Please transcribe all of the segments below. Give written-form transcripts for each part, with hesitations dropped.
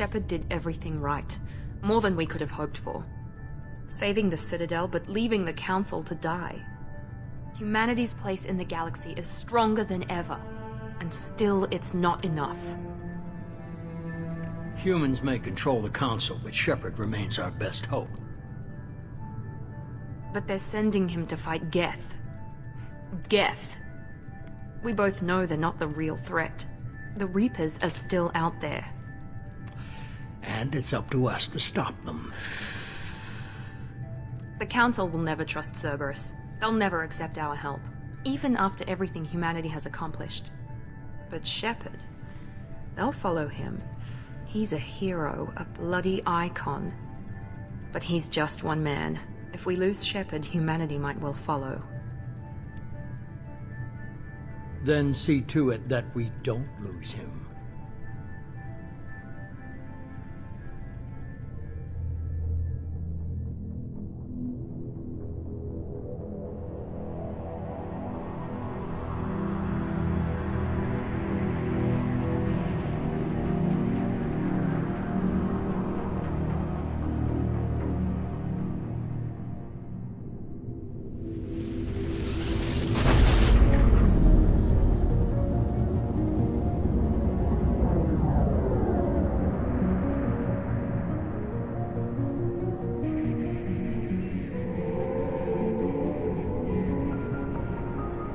Shepard did everything right. More than we could have hoped for. Saving the Citadel, but leaving the Council to die. Humanity's place in the galaxy is stronger than ever. And still, it's not enough. Humans may control the Council, but Shepard remains our best hope. But they're sending him to fight Geth. Geth. We both know they're not the real threat. The Reapers are still out there. And it's up to us to stop them. The Council will never trust Cerberus. They'll never accept our help, even after everything humanity has accomplished. But Shepard, they'll follow him. He's a hero, a bloody icon. But he's just one man. If we lose Shepard, humanity might well follow. Then see to it that we don't lose him.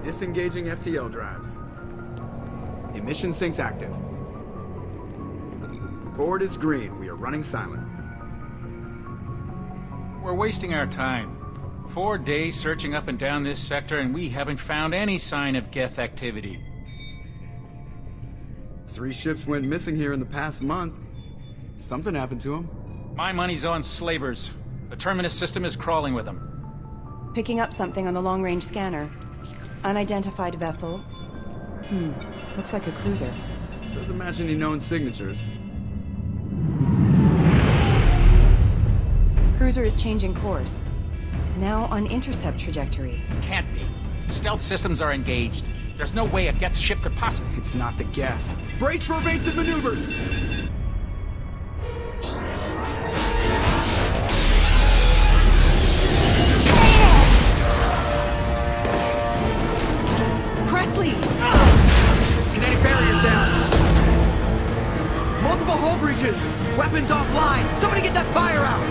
Disengaging FTL drives. Emission sinks active. Board is green. We are running silent. We're wasting our time. 4 days searching up and down this sector, and we haven't found any sign of Geth activity. 3 ships went missing here in the past month. Something happened to them. My money's on slavers. The Terminus system is crawling with them. Picking up something on the long-range scanner. Unidentified vessel. Looks like a cruiser. Doesn't match any known signatures. Cruiser is changing course. Now on intercept trajectory. Can't be. Stealth systems are engaged. There's no way a Geth ship could possibly... It's not the Geth. Brace for evasive maneuvers! Kinetic barriers down. Multiple hull breaches. Weapons offline. Somebody get that fire out.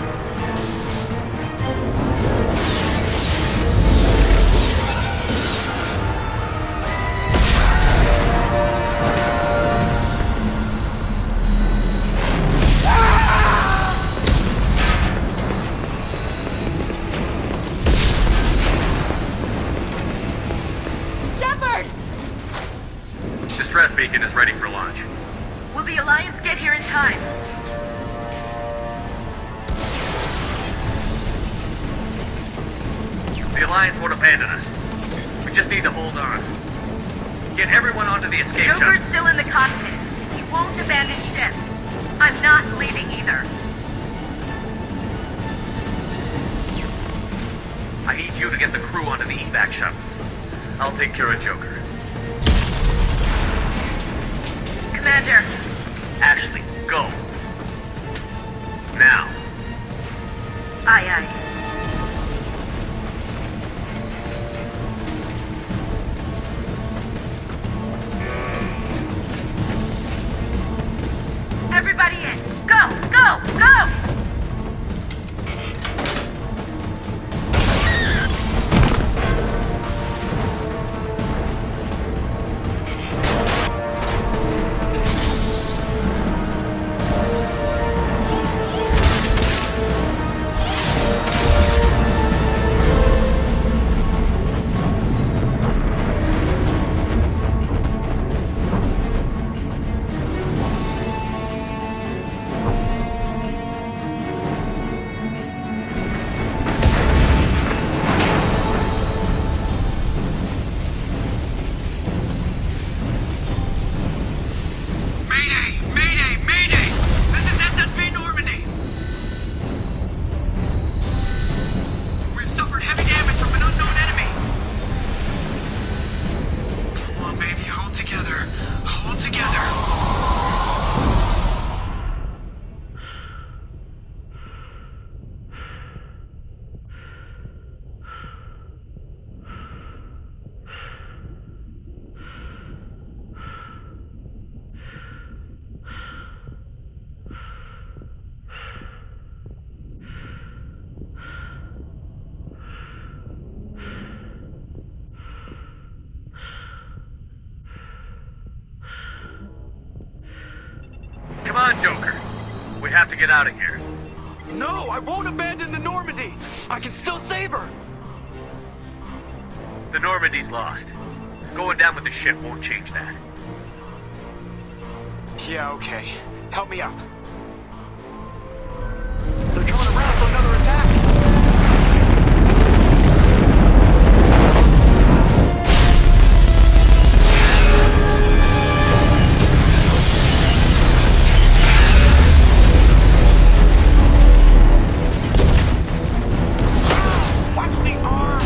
Distress beacon is ready for launch. Will the Alliance get here in time? The Alliance won't abandon us. We just need to hold on. Get everyone onto the escape shuttle. Joker's still in the cockpit. He won't abandon ship. I'm not leaving either. I need you to get the crew onto the evac shuttles. I'll take care of Joker. Commander. Ashley, go. Now. Aye, aye. Everybody in. Go, go, go! Come on, Joker. We have to get out of here. No, I won't abandon the Normandy. I can still save her. The Normandy's lost. Going down with the ship won't change that. Yeah, okay. Help me up. They're coming around for another attack. Watch the arm!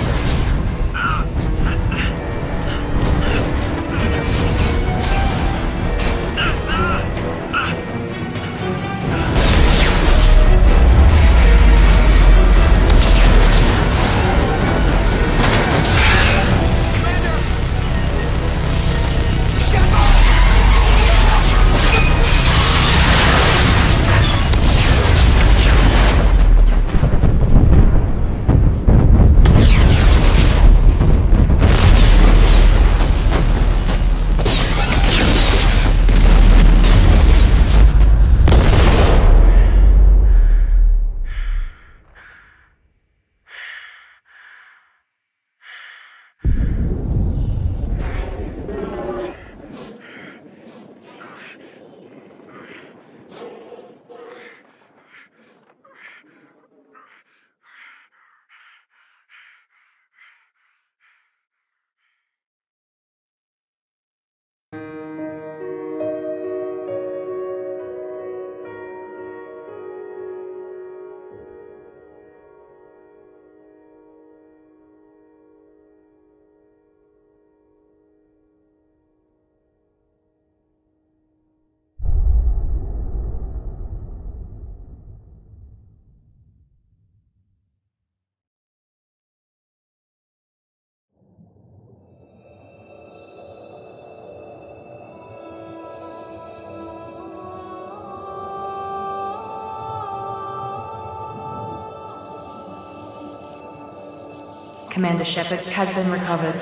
Commander Shepard has been recovered.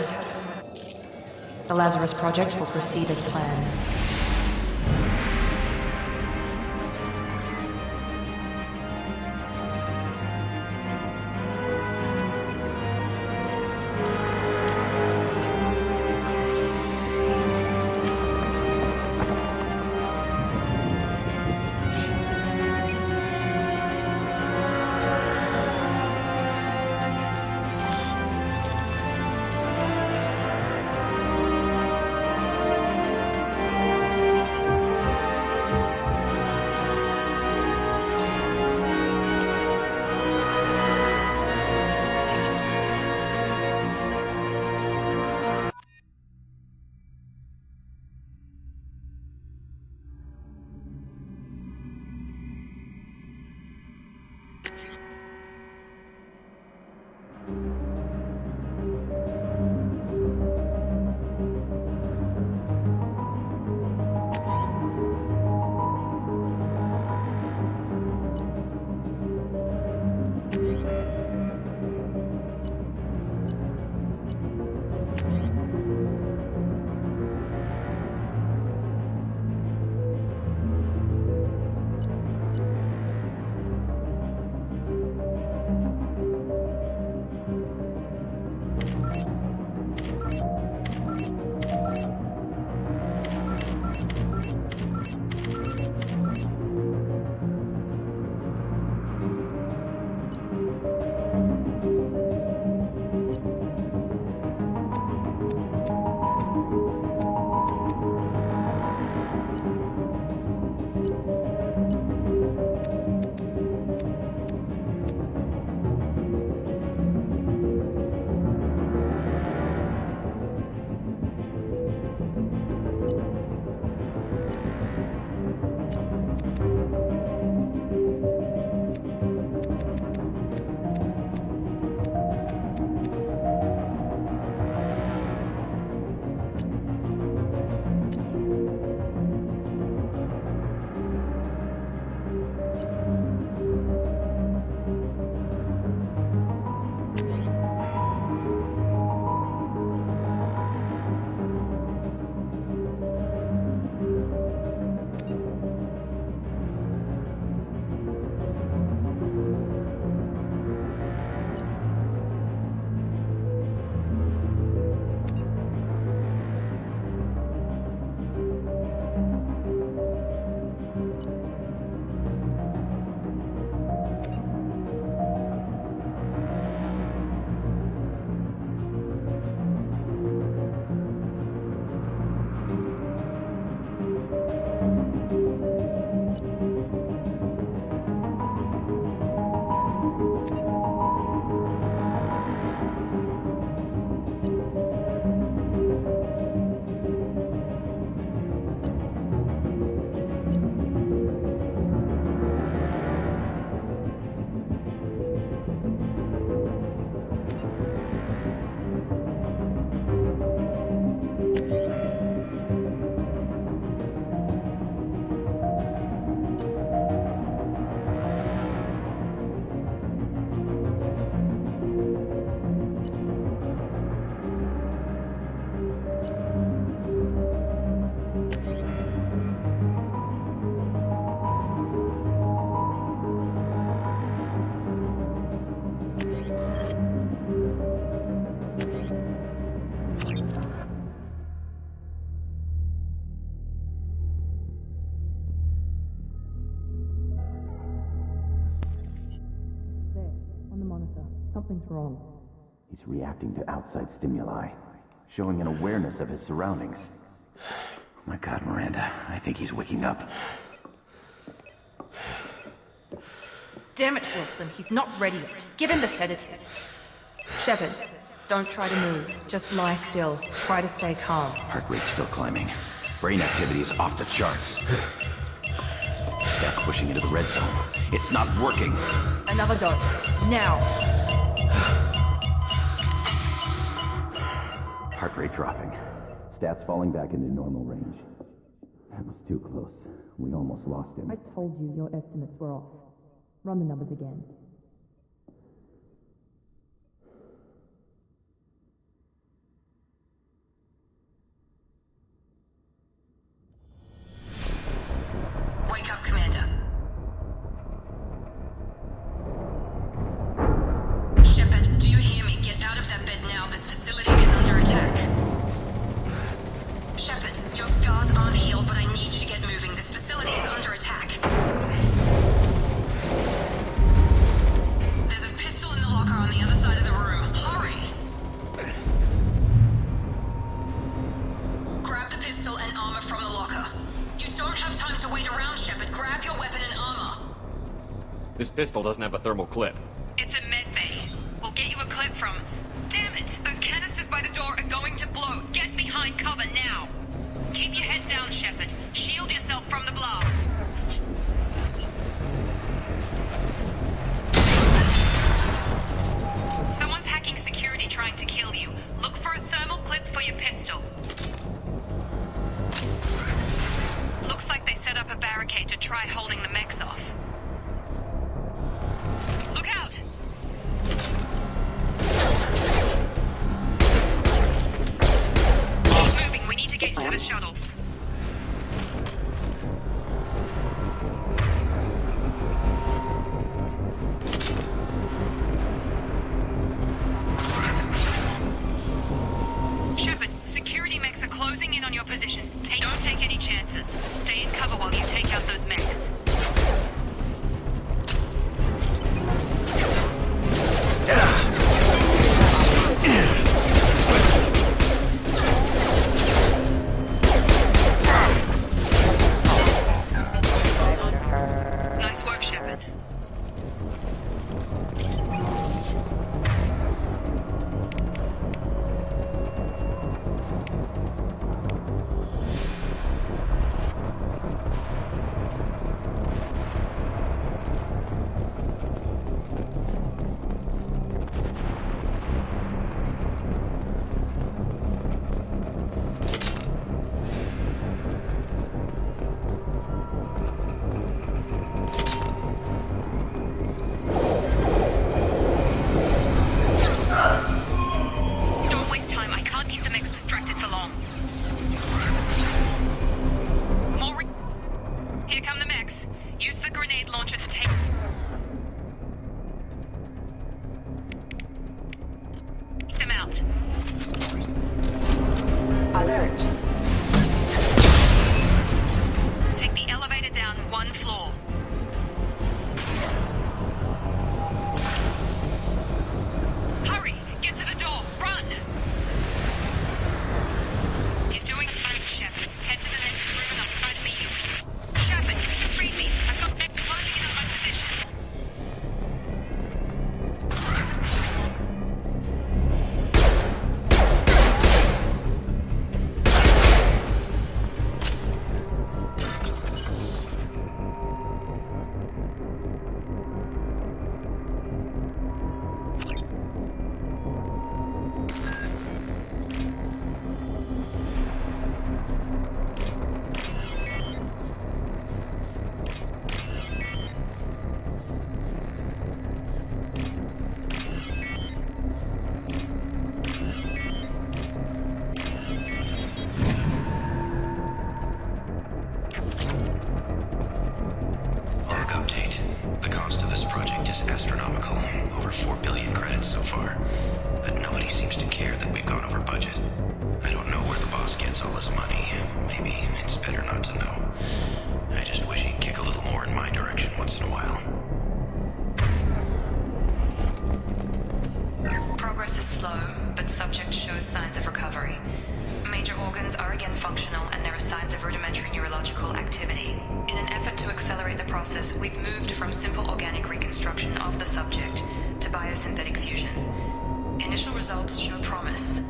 The Lazarus Project will proceed as planned. wrong? He's reacting to outside stimuli, showing an awareness of his surroundings. Oh my God, Miranda, I think he's waking up. Damn it, Wilson, he's not ready yet. Give him the sedative. Shepard, don't try to move. Just lie still. Try to stay calm. Heart rate's still climbing. Brain activity is off the charts. Stats pushing into the red zone. It's not working. Another dose. Now. Heart rate dropping. Stats falling back into normal range. That was too close. We almost lost him. I told you your estimates were off. Run the numbers again. Wake up, Commander. Shepard, do you hear me? Get out of that bed now. This facility is under attack. Shepard, your scars aren't healed, but I need you to get moving. This facility is under attack. There's a pistol in the locker on the other side of the room. Hurry! Grab the pistol and armor from the locker. You don't have time to wait around, Shepard. Grab your weapon and armor. This pistol doesn't have a thermal clip. It's a med bay. We'll get you a clip from... Damn it! Those canisters by the door are going to blow. Get behind cover now. Keep your head down, Shepard. Shield yourself from the blast. Someone's hacking security trying to kill you. Look for a thermal clip for your pistol. Looks like they set up a barricade to try holding the mechs off. Look out! Keep moving, we need to get you to the shuttles. Shepard, security mechs are closing in on your position. Don't take any chances. Stay in cover while you take out those mechs. Nice work, Shepard. Don't waste time. I can't keep the mechs distracted for long. Here come the mechs. Use the grenade launcher to take them out. Alert. Take the elevator down one floor. Hurry! Get to the door! Run! You're doing fine, Shepard. Head to the next room and I'll try to beat you. Shepard, free me. I've got them closing in on my position. Progress is slow, but subject shows signs of recovery. Major organs are again functional, and there are signs of rudimentary neurological activity. In an effort to accelerate the process, we've moved from simple organic reconstruction of the subject to biosynthetic fusion. Initial results show promise.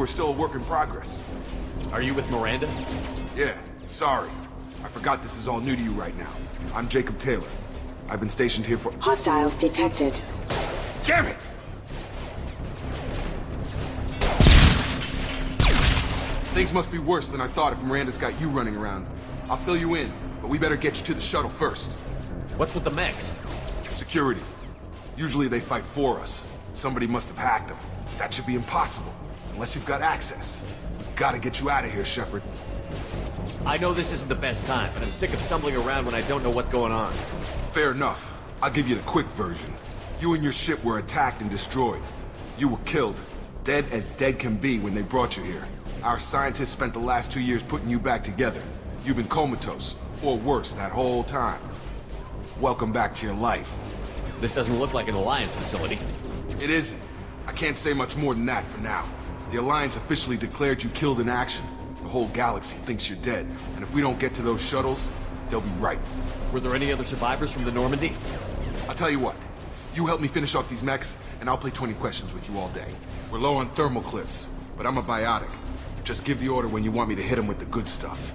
Still a work in progress. Are you with Miranda? Yeah, sorry. I forgot this is all new to you right now. I'm Jacob Taylor. I've been stationed here for— Hostiles detected. Damn it! Things must be worse than I thought if Miranda's got you running around. I'll fill you in, but we better get you to the shuttle first. What's with the mechs? Security. Usually they fight for us. Somebody must have hacked them. That should be impossible. Unless you've got access. We've got to get you out of here, Shepard. I know this isn't the best time, but I'm sick of stumbling around when I don't know what's going on. Fair enough. I'll give you the quick version. You and your ship were attacked and destroyed. You were killed. Dead as dead can be when they brought you here. Our scientists spent the last 2 years putting you back together. You've been comatose, or worse, that whole time. Welcome back to your life. This doesn't look like an Alliance facility. It isn't. I can't say much more than that for now. The Alliance officially declared you killed in action. The whole galaxy thinks you're dead, and if we don't get to those shuttles, they'll be right. Were there any other survivors from the Normandy? I'll tell you what. You help me finish off these mechs, and I'll play 20 questions with you all day. We're low on thermal clips, but I'm a biotic. Just give the order when you want me to hit them with the good stuff.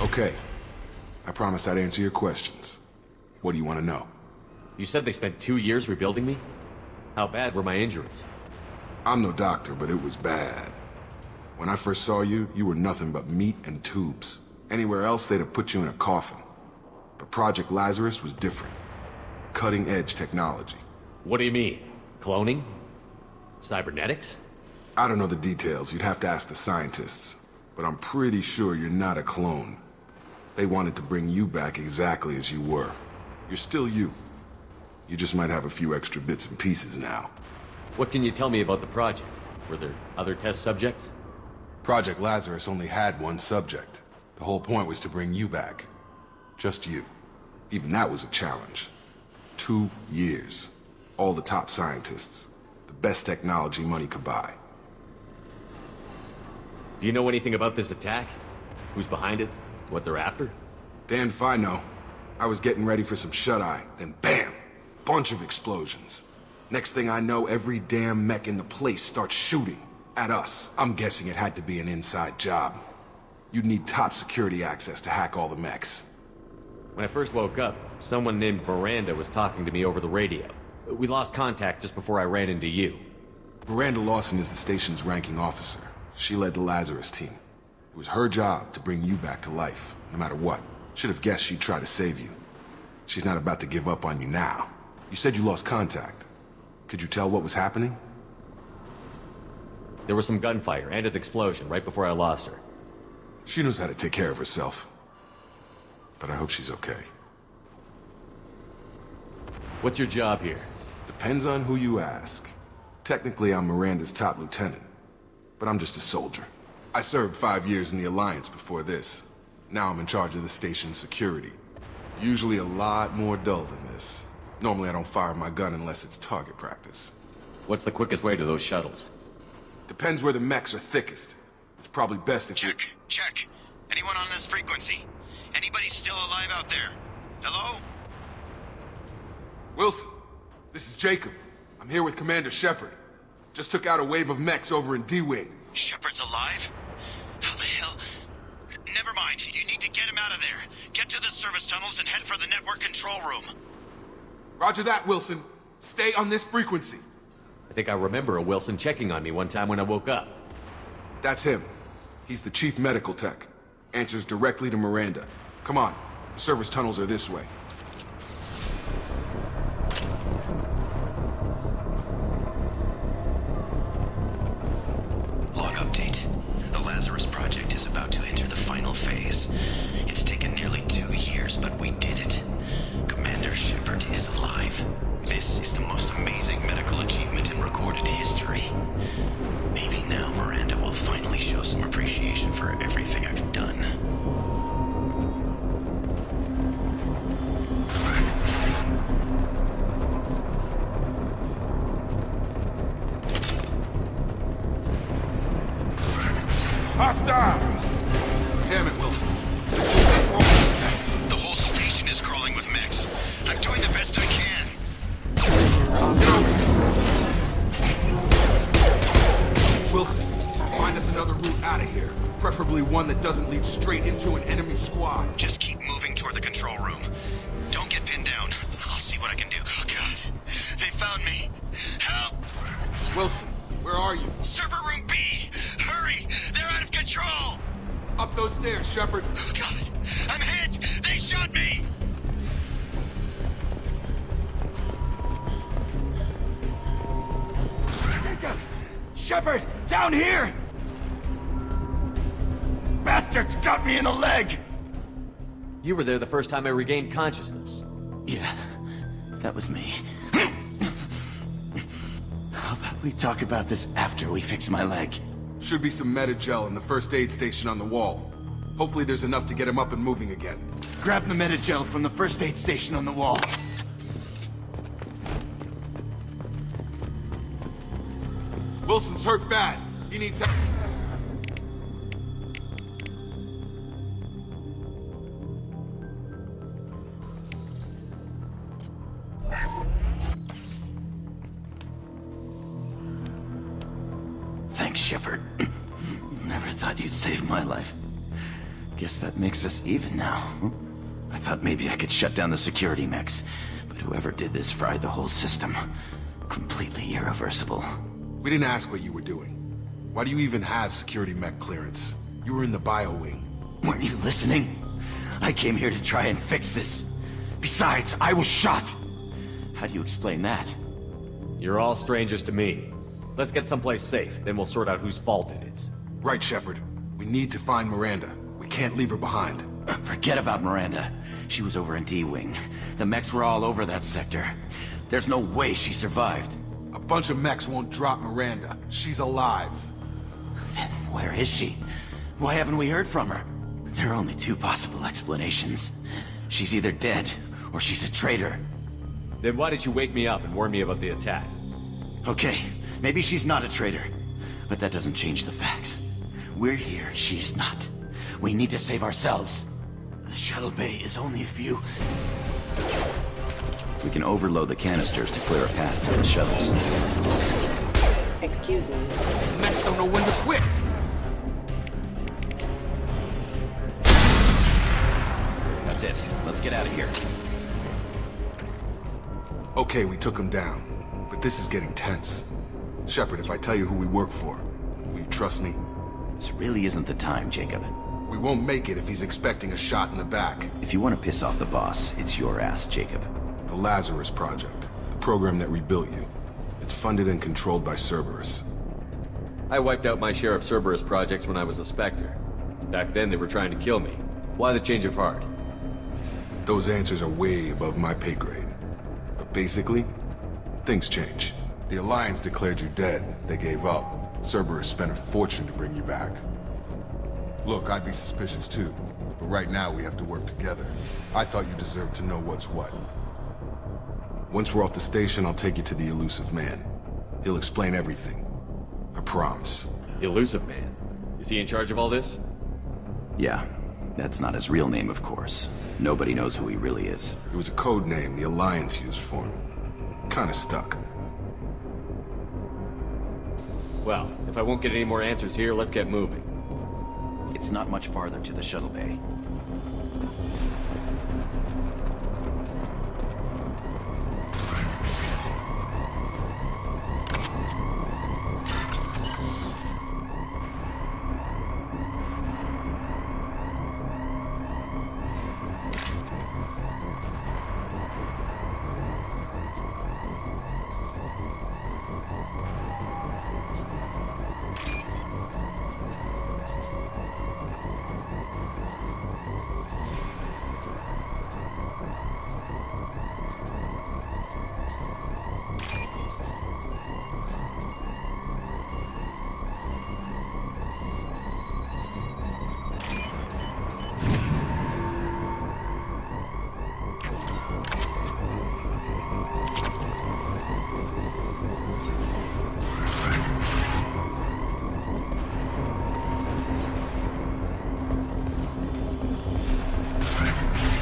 Okay. I promised I'd answer your questions. What do you want to know? You said they spent 2 years rebuilding me? How bad were my injuries? I'm no doctor, but it was bad. When I first saw you, you were nothing but meat and tubes. Anywhere else, they'd have put you in a coffin. But Project Lazarus was different. Cutting-edge technology. What do you mean? Cloning? Cybernetics? I don't know the details. You'd have to ask the scientists. But I'm pretty sure you're not a clone. They wanted to bring you back exactly as you were. You're still you. You just might have a few extra bits and pieces now. What can you tell me about the project? Were there other test subjects? Project Lazarus only had one subject. The whole point was to bring you back. Just you. Even that was a challenge. 2 years. All the top scientists. The best technology money could buy. Do you know anything about this attack? Who's behind it? What they're after? Damned if I know. I was getting ready for some shut-eye, then bam! Bunch of explosions. Next thing I know, every damn mech in the place starts shooting. At us. I'm guessing it had to be an inside job. You'd need top security access to hack all the mechs. When I first woke up, someone named Miranda was talking to me over the radio. We lost contact just before I ran into you. Miranda Lawson is the station's ranking officer. She led the Lazarus team. It was her job to bring you back to life, no matter what. Should have guessed she'd try to save you. She's not about to give up on you now. You said you lost contact. Could you tell what was happening? There was some gunfire and an explosion right before I lost her. She knows how to take care of herself. But I hope she's okay. What's your job here? Depends on who you ask. Technically, I'm Miranda's top lieutenant. But I'm just a soldier. I served 5 years in the Alliance before this. Now I'm in charge of the station's security. Usually a lot more dull than this. Normally I don't fire my gun unless it's target practice. What's the quickest way to those shuttles? Depends where the mechs are thickest. It's probably best if Check. Anyone on this frequency? Anybody still alive out there? Hello? Wilson, this is Jacob. I'm here with Commander Shepard. Just took out a wave of mechs over in D-Wing. Shepard's alive? How the hell? Never mind. You need to get him out of there. Get to the service tunnels and head for the network control room. Roger that, Wilson. Stay on this frequency. I think I remember a Wilson checking on me one time when I woke up. That's him. He's the chief medical tech. Answers directly to Miranda. Come on. The service tunnels are this way. Log update. The Lazarus Project is about to enter the final phase. It's taken nearly 2 years, but we did it. Commander Shepard is alive. This is the most amazing medical achievement in recorded history. Maybe now Miranda will finally show some appreciation for everything I've done. Hostile! Damn it, Wilson. The whole station is crawling with mechs. I'm doing the best I can. Wilson, find us another route out of here. Preferably one that doesn't lead straight into an enemy squad. Just keep moving toward the control room. Don't get pinned down. I'll see what I can do. Oh, God. They found me. Help! Wilson, where are you? Server room B! Hurry! They're out of control! Up those stairs, Shepard. Oh, God. I'm hit! They shot me! Shepard, down here! Bastards got me in the leg! You were there the first time I regained consciousness. Yeah, that was me. How about we talk about this after we fix my leg? Should be some Metagel in the first aid station on the wall. Hopefully there's enough to get him up and moving again. Grab the Metagel from the first aid station on the wall. Wilson's hurt bad. He needs help. Thanks, Shepard. Never thought you'd save my life. Guess that makes us even now. I thought maybe I could shut down the security mechs, but whoever did this fried the whole system. Completely irreversible. We didn't ask what you were doing. Why do you even have security mech clearance? You were in the bio wing. Weren't you listening? I came here to try and fix this. Besides, I was shot. How do you explain that? You're all strangers to me. Let's get someplace safe, then we'll sort out whose fault it is. Right, Shepard. We need to find Miranda. We can't leave her behind. Forget about Miranda. She was over in D-Wing. The mechs were all over that sector. There's no way she survived. A bunch of mechs won't drop Miranda. She's alive. Then where is she? Why haven't we heard from her? There are only two possible explanations. She's either dead, or she's a traitor. Then why did you wake me up and warn me about the attack? Okay, maybe she's not a traitor. But that doesn't change the facts. We're here, she's not. We need to save ourselves. The shuttle bay is only a few... We can overload the canisters to clear a path to the shuttles. Excuse me. These mechs don't know when to quit. That's it. Let's get out of here. Okay, we took him down. But this is getting tense. Shepard, if I tell you who we work for, will you trust me? This really isn't the time, Jacob. We won't make it if he's expecting a shot in the back. If you want to piss off the boss, it's your ass, Jacob. The Lazarus Project. The program that rebuilt you. It's funded and controlled by Cerberus. I wiped out my share of Cerberus projects when I was a Spectre. Back then they were trying to kill me. Why the change of heart? Those answers are way above my pay grade. But basically, things change. The Alliance declared you dead. They gave up. Cerberus spent a fortune to bring you back. Look, I'd be suspicious too. But right now, we have to work together. I thought you deserved to know what's what. Once we're off the station, I'll take you to the Elusive Man. He'll explain everything. I promise. Elusive Man? Is he in charge of all this? Yeah. That's not his real name, of course. Nobody knows who he really is. It was a code name the Alliance used for him. Kinda stuck. Well, if I won't get any more answers here, let's get moving. It's not much farther to the shuttle bay.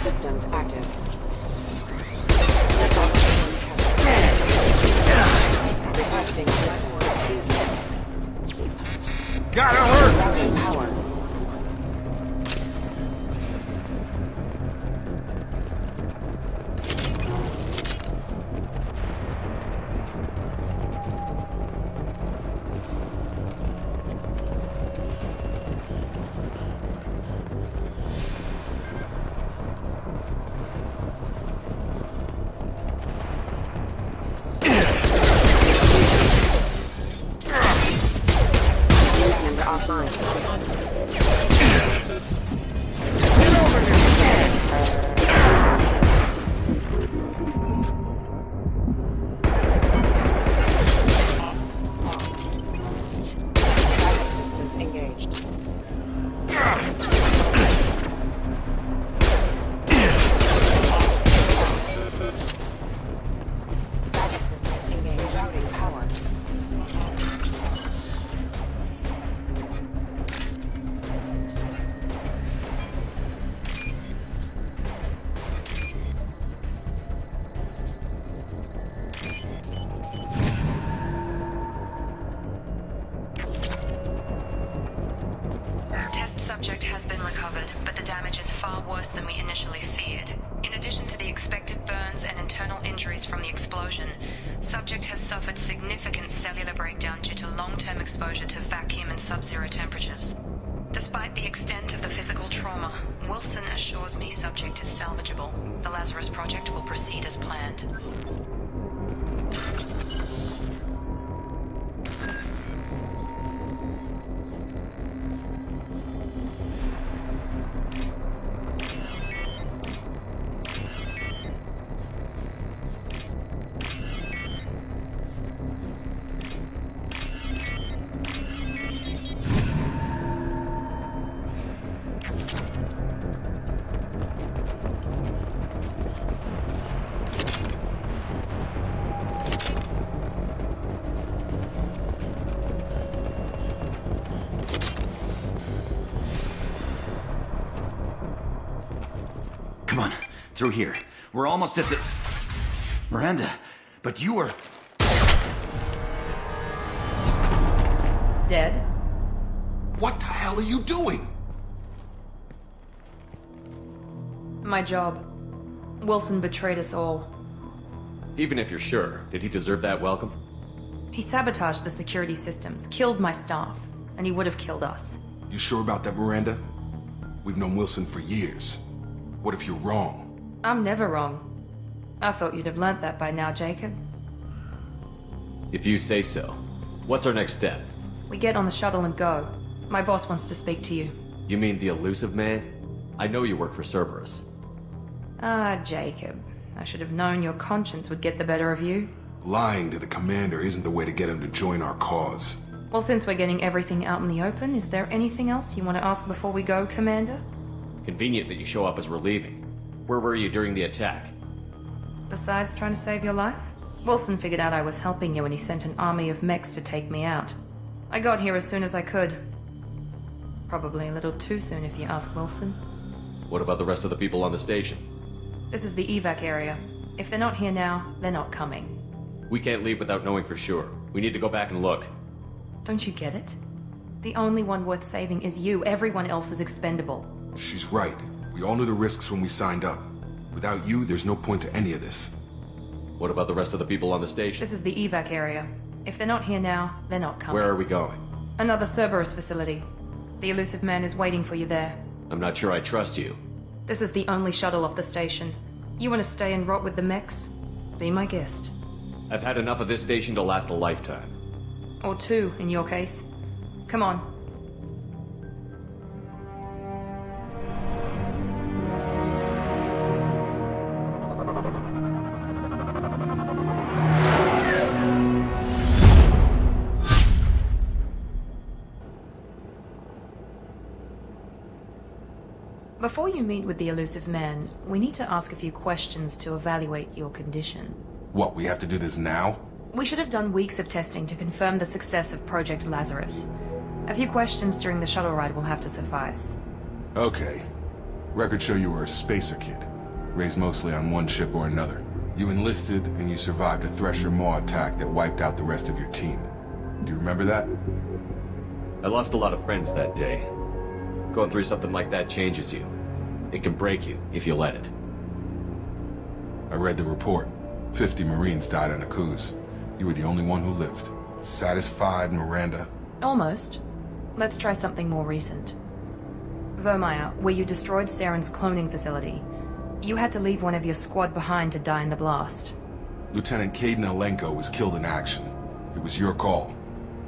Systems active. Requesting Gotta hurt! routing power. Subject has been recovered, but the damage is far worse than we initially feared. In addition to the expected burns and internal injuries from the explosion, subject has suffered significant cellular breakdown due to long-term exposure to vacuum and sub-zero temperatures. Despite the extent of the physical trauma, Wilson assures me subject is salvageable. The Lazarus Project will proceed as planned. Come on, through here. We're almost at the... Miranda, but you were... Dead? What the hell are you doing? My job. Wilson betrayed us all. Even if you're sure, did he deserve that welcome? He sabotaged the security systems, killed my staff, and he would have killed us. You sure about that, Miranda? We've known Wilson for years. What if you're wrong? I'm never wrong. I thought you'd have learnt that by now, Jacob. If you say so. What's our next step? We get on the shuttle and go. My boss wants to speak to you. You mean the Elusive Man? I know you work for Cerberus. Ah, Jacob. I should have known your conscience would get the better of you. Lying to the commander isn't the way to get him to join our cause. Well, since we're getting everything out in the open, is there anything else you want to ask before we go, Commander? Convenient that you show up as we're leaving. Where were you during the attack? Besides trying to save your life, Wilson figured out I was helping you and he sent an army of mechs to take me out. I got here as soon as I could. Probably a little too soon if you ask Wilson. What about the rest of the people on the station? This is the evac area. If they're not here now, they're not coming. We can't leave without knowing for sure. We need to go back and look. Don't you get it? The only one worth saving is you. Everyone else is expendable. She's right. We all knew the risks when we signed up. Without you, there's no point to any of this. What about the rest of the people on the station? This is the evac area. If they're not here now, they're not coming. Where are we going? Another Cerberus facility. The elusive man is waiting for you there. I'm not sure I trust you. This is the only shuttle off the station. You want to stay and rot with the mechs? Be my guest. I've had enough of this station to last a lifetime. Or two, in your case. Come on. Before you meet with the elusive man, we need to ask a few questions to evaluate your condition. What, we have to do this now? We should have done weeks of testing to confirm the success of Project Lazarus. A few questions during the shuttle ride will have to suffice. Okay. Records show you were a spacer kid, raised mostly on one ship or another. You enlisted and you survived a Thresher Maw attack that wiped out the rest of your team. Do you remember that? I lost a lot of friends that day. Going through something like that changes you. It can break you, if you let it. I read the report. 50 Marines died on a cruise. You were the only one who lived. Satisfied, Miranda? Almost. Let's try something more recent. Vermeer, where you destroyed Saren's cloning facility. You had to leave one of your squad behind to die in the blast. Lieutenant Caden Alenko was killed in action. It was your call.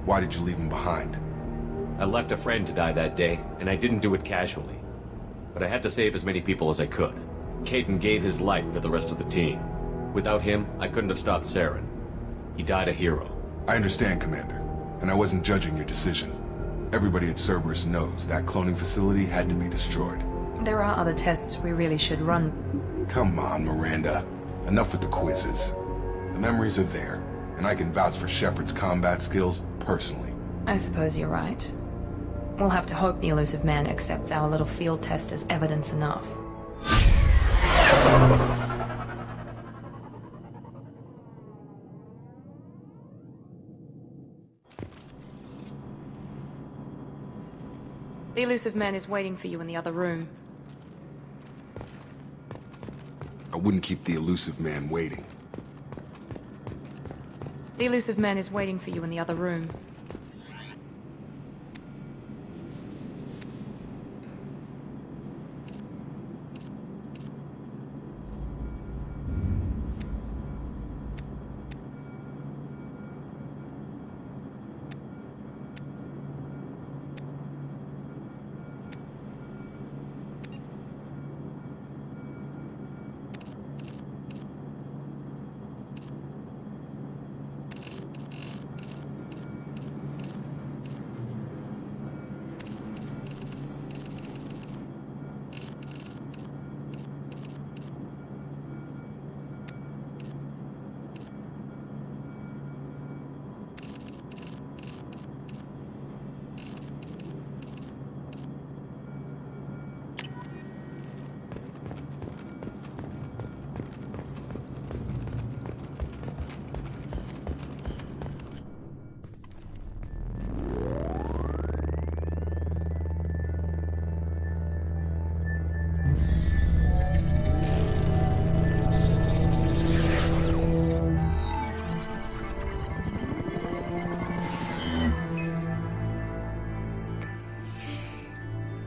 Why did you leave him behind? I left a friend to die that day, and I didn't do it casually. But I had to save as many people as I could. Caden gave his life for the rest of the team. Without him, I couldn't have stopped Saren. He died a hero. I understand, Commander, and I wasn't judging your decision. Everybody at Cerberus knows that cloning facility had to be destroyed. There are other tests we really should run. Come on, Miranda. Enough with the quizzes. The memories are there, and I can vouch for Shepard's combat skills personally. I suppose you're right. We'll have to hope the elusive man accepts our little field test as evidence enough. The elusive man is waiting for you in the other room. I wouldn't keep the elusive man waiting. The elusive man is waiting for you in the other room.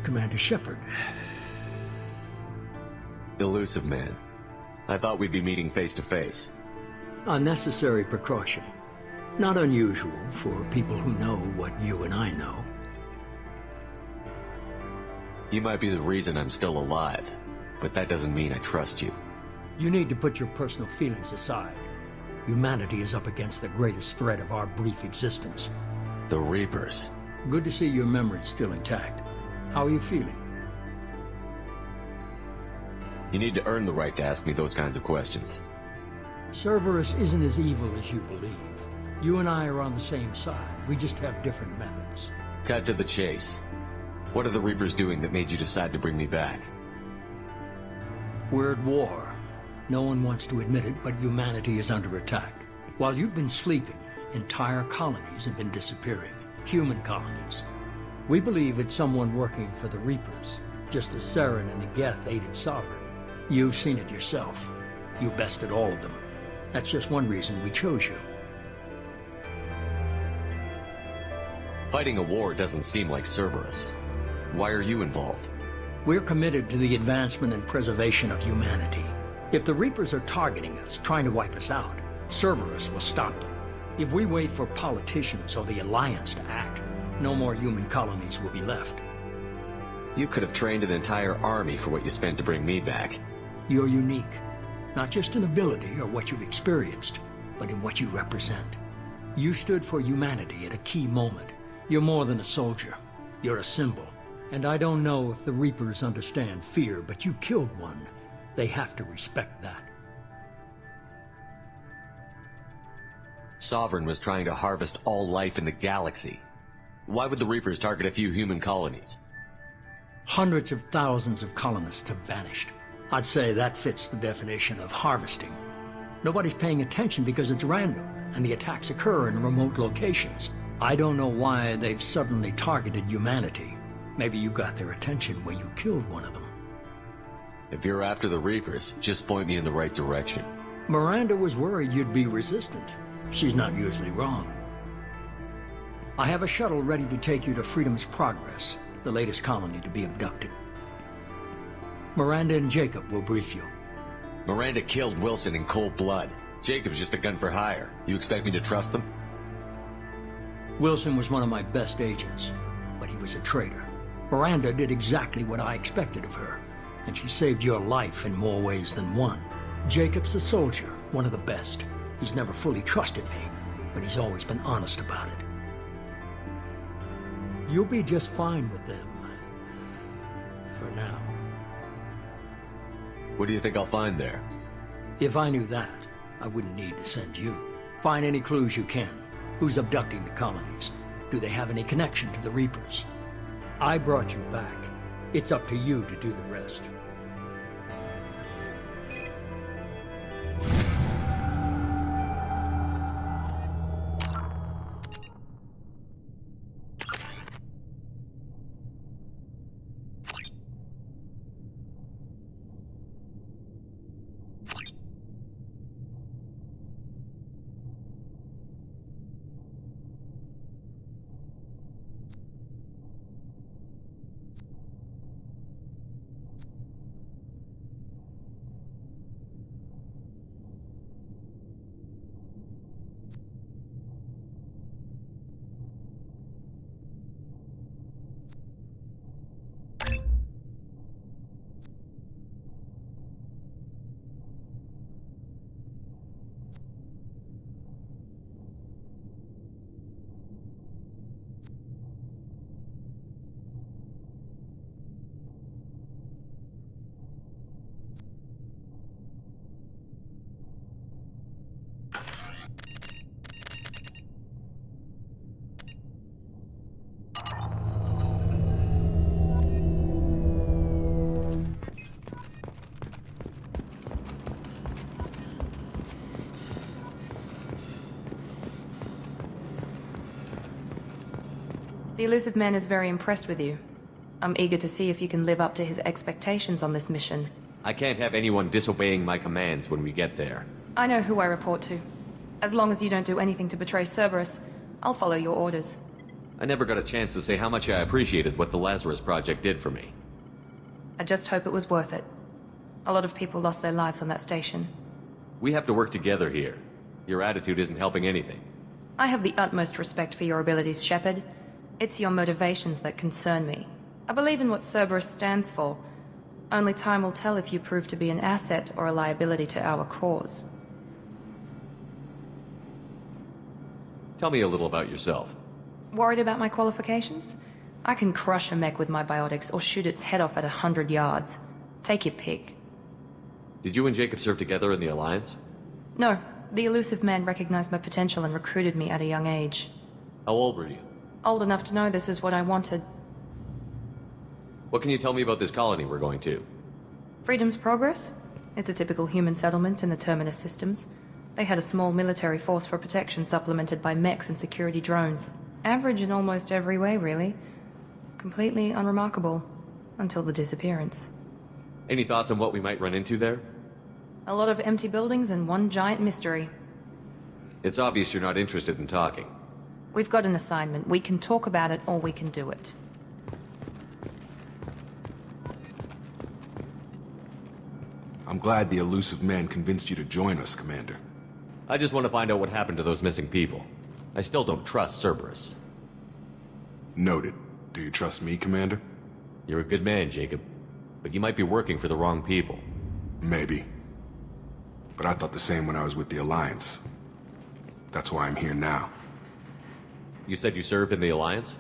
Commander Shepard. Elusive man. I thought we'd be meeting face to face. A necessary precaution. Not unusual for people who know what you and I know. You might be the reason I'm still alive, but that doesn't mean I trust you. You need to put your personal feelings aside. Humanity is up against the greatest threat of our brief existence. The Reapers. Good to see your memory's still intact. How are you feeling? You need to earn the right to ask me those kinds of questions. Cerberus isn't as evil as you believe. You and I are on the same side. We just have different methods. Cut to the chase. What are the Reapers doing that made you decide to bring me back? We're at war. No one wants to admit it, but humanity is under attack. While you've been sleeping, entire colonies have been disappearing. Human colonies. We believe it's someone working for the Reapers, just as Saren and the Geth aided Sovereign. You've seen it yourself. You bested all of them. That's just one reason we chose you. Fighting a war doesn't seem like Cerberus. Why are you involved? We're committed to the advancement and preservation of humanity. If the Reapers are targeting us, trying to wipe us out, Cerberus will stop them. If we wait for politicians or the Alliance to act, no more human colonies will be left. You could have trained an entire army for what you spent to bring me back. You're unique. Not just in ability or what you've experienced, but in what you represent. You stood for humanity at a key moment. You're more than a soldier. You're a symbol. And I don't know if the Reapers understand fear, but you killed one. They have to respect that. Sovereign was trying to harvest all life in the galaxy. Why would the Reapers target a few human colonies? Hundreds of thousands of colonists have vanished. I'd say that fits the definition of harvesting. Nobody's paying attention because it's random, and the attacks occur in remote locations. I don't know why they've suddenly targeted humanity. Maybe you got their attention when you killed one of them. If you're after the Reapers, just point me in the right direction. Miranda was worried you'd be resistant. She's not usually wrong. I have a shuttle ready to take you to Freedom's Progress, the latest colony to be abducted. Miranda and Jacob will brief you. Miranda killed Wilson in cold blood. Jacob's just a gun for hire. You expect me to trust them? Wilson was one of my best agents, but he was a traitor. Miranda did exactly what I expected of her, and she saved your life in more ways than one. Jacob's a soldier, one of the best. He's never fully trusted me, but he's always been honest about it. You'll be just fine with them. For now. What do you think I'll find there? If I knew that, I wouldn't need to send you. Find any clues you can. Who's abducting the colonies? Do they have any connection to the Reapers? I brought you back. It's up to you to do the rest. The elusive man is very impressed with you. I'm eager to see if you can live up to his expectations on this mission. I can't have anyone disobeying my commands when we get there. I know who I report to. As long as you don't do anything to betray Cerberus, I'll follow your orders. I never got a chance to say how much I appreciated what the Lazarus Project did for me. I just hope it was worth it. A lot of people lost their lives on that station. We have to work together here. Your attitude isn't helping anything. I have the utmost respect for your abilities, Shepard. It's your motivations that concern me. I believe in what Cerberus stands for. Only time will tell if you prove to be an asset or a liability to our cause. Tell me a little about yourself. Worried about my qualifications? I can crush a mech with my biotics or shoot its head off at 100 yards. Take your pick. Did you and Jacob serve together in the Alliance? No, the elusive man recognized my potential and recruited me at a young age. How old were you? Old enough to know this is what I wanted. What can you tell me about this colony we're going to? Freedom's Progress? It's a typical human settlement in the Terminus systems. They had a small military force for protection supplemented by mechs and security drones. Average in almost every way, really. Completely unremarkable. Until the disappearance. Any thoughts on what we might run into there? A lot of empty buildings and one giant mystery. It's obvious you're not interested in talking. We've got an assignment. We can talk about it or we can do it. I'm glad the elusive man convinced you to join us, Commander. I just want to find out what happened to those missing people. I still don't trust Cerberus. Noted. Do you trust me, Commander? You're a good man, Jacob. But you might be working for the wrong people. Maybe. But I thought the same when I was with the Alliance. That's why I'm here now. You said you served in the Alliance?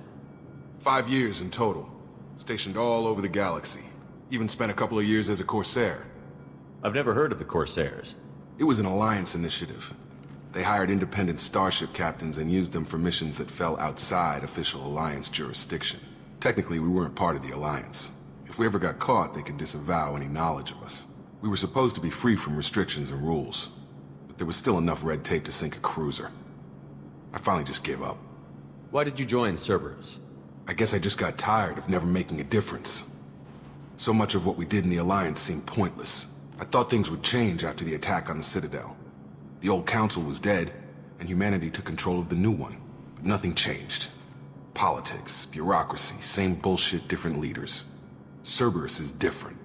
5 years in total. Stationed all over the galaxy. Even spent a couple of years as a Corsair. I've never heard of the Corsairs. It was an Alliance initiative. They hired independent starship captains and used them for missions that fell outside official Alliance jurisdiction. Technically, we weren't part of the Alliance. If we ever got caught, they could disavow any knowledge of us. We were supposed to be free from restrictions and rules. But there was still enough red tape to sink a cruiser. I finally just gave up. Why did you join Cerberus? I guess I just got tired of never making a difference. So much of what we did in the Alliance seemed pointless. I thought things would change after the attack on the Citadel. The old council was dead, and humanity took control of the new one. But nothing changed. Politics, bureaucracy, same bullshit, different leaders. Cerberus is different.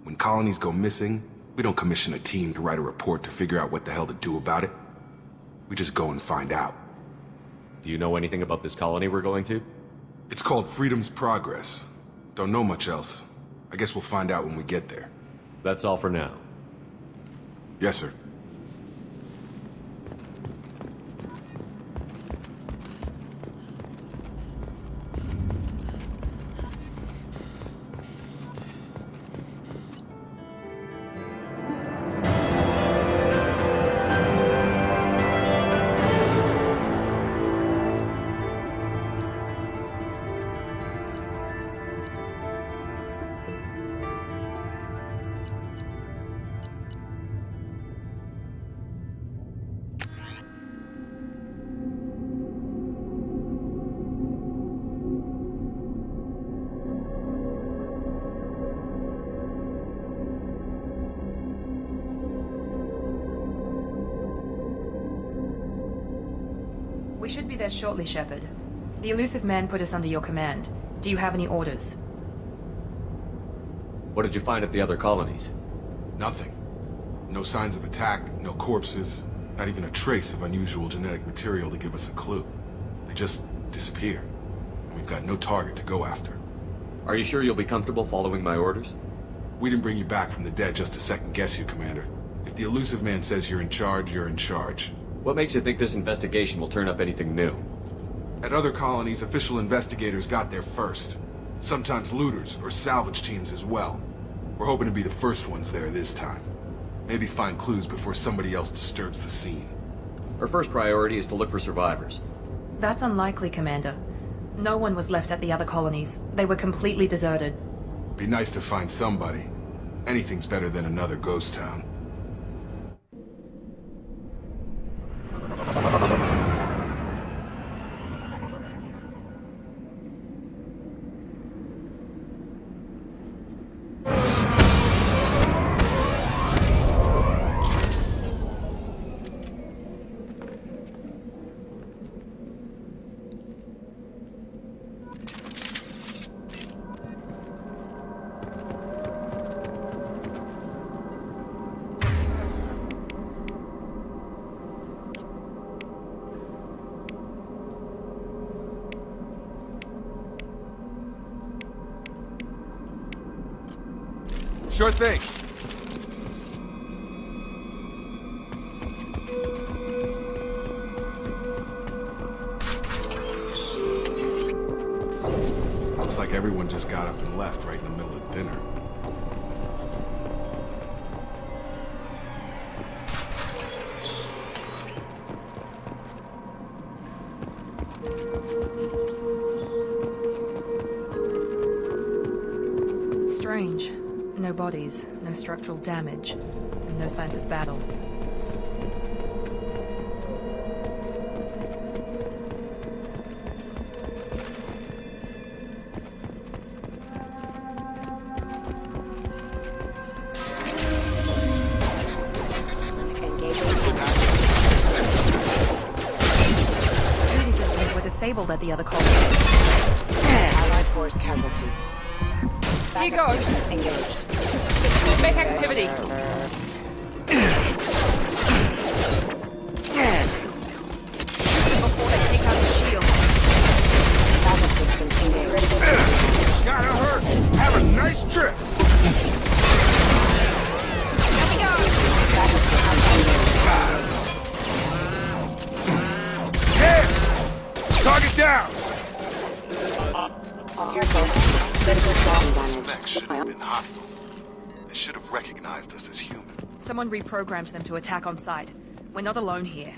When colonies go missing, we don't commission a team to write a report to figure out what the hell to do about it. We just go and find out. Do you know anything about this colony we're going to? It's called Freedom's Progress. Don't know much else. I guess we'll find out when we get there. That's all for now. Yes, sir. We should be there shortly, Shepard. The elusive man put us under your command. Do you have any orders? What did you find at the other colonies? Nothing. No signs of attack, no corpses, not even a trace of unusual genetic material to give us a clue. They just disappear, and we've got no target to go after. Are you sure you'll be comfortable following my orders? We didn't bring you back from the dead just to second-guess you, Commander. If the elusive man says you're in charge, you're in charge. What makes you think this investigation will turn up anything new? At other colonies, official investigators got there first. Sometimes looters or salvage teams as well. We're hoping to be the first ones there this time. Maybe find clues before somebody else disturbs the scene. Our first priority is to look for survivors. That's unlikely, Commander. No one was left at the other colonies. They were completely deserted. Be nice to find somebody. Anything's better than another ghost town. Sure thing. Looks like everyone just got up and left right in the middle of dinner. no bodies, no structural damage, and no signs of battle. Disabled at the other colony. Allied force casualty. Here goes. Engaged. Make activity. Before they take out the shield. Battle systems engaged. Gotta hurt. Have a nice trip. Here we go. Target down! Suspects should have been hostile. They should have recognized us as human. Someone reprogrammed them to attack on sight. We're not alone here.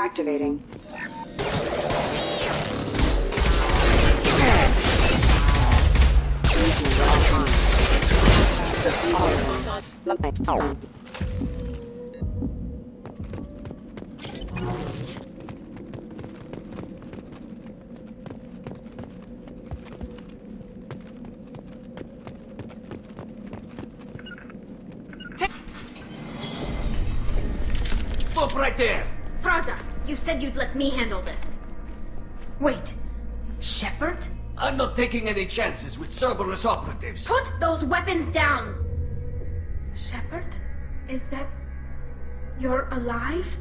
Activating. Stop right there! Praza, you said you'd let me handle this. Wait, Shepard? I'm not taking any chances with Cerberus operatives. Put those weapons down! Shepard? Is that... you're alive?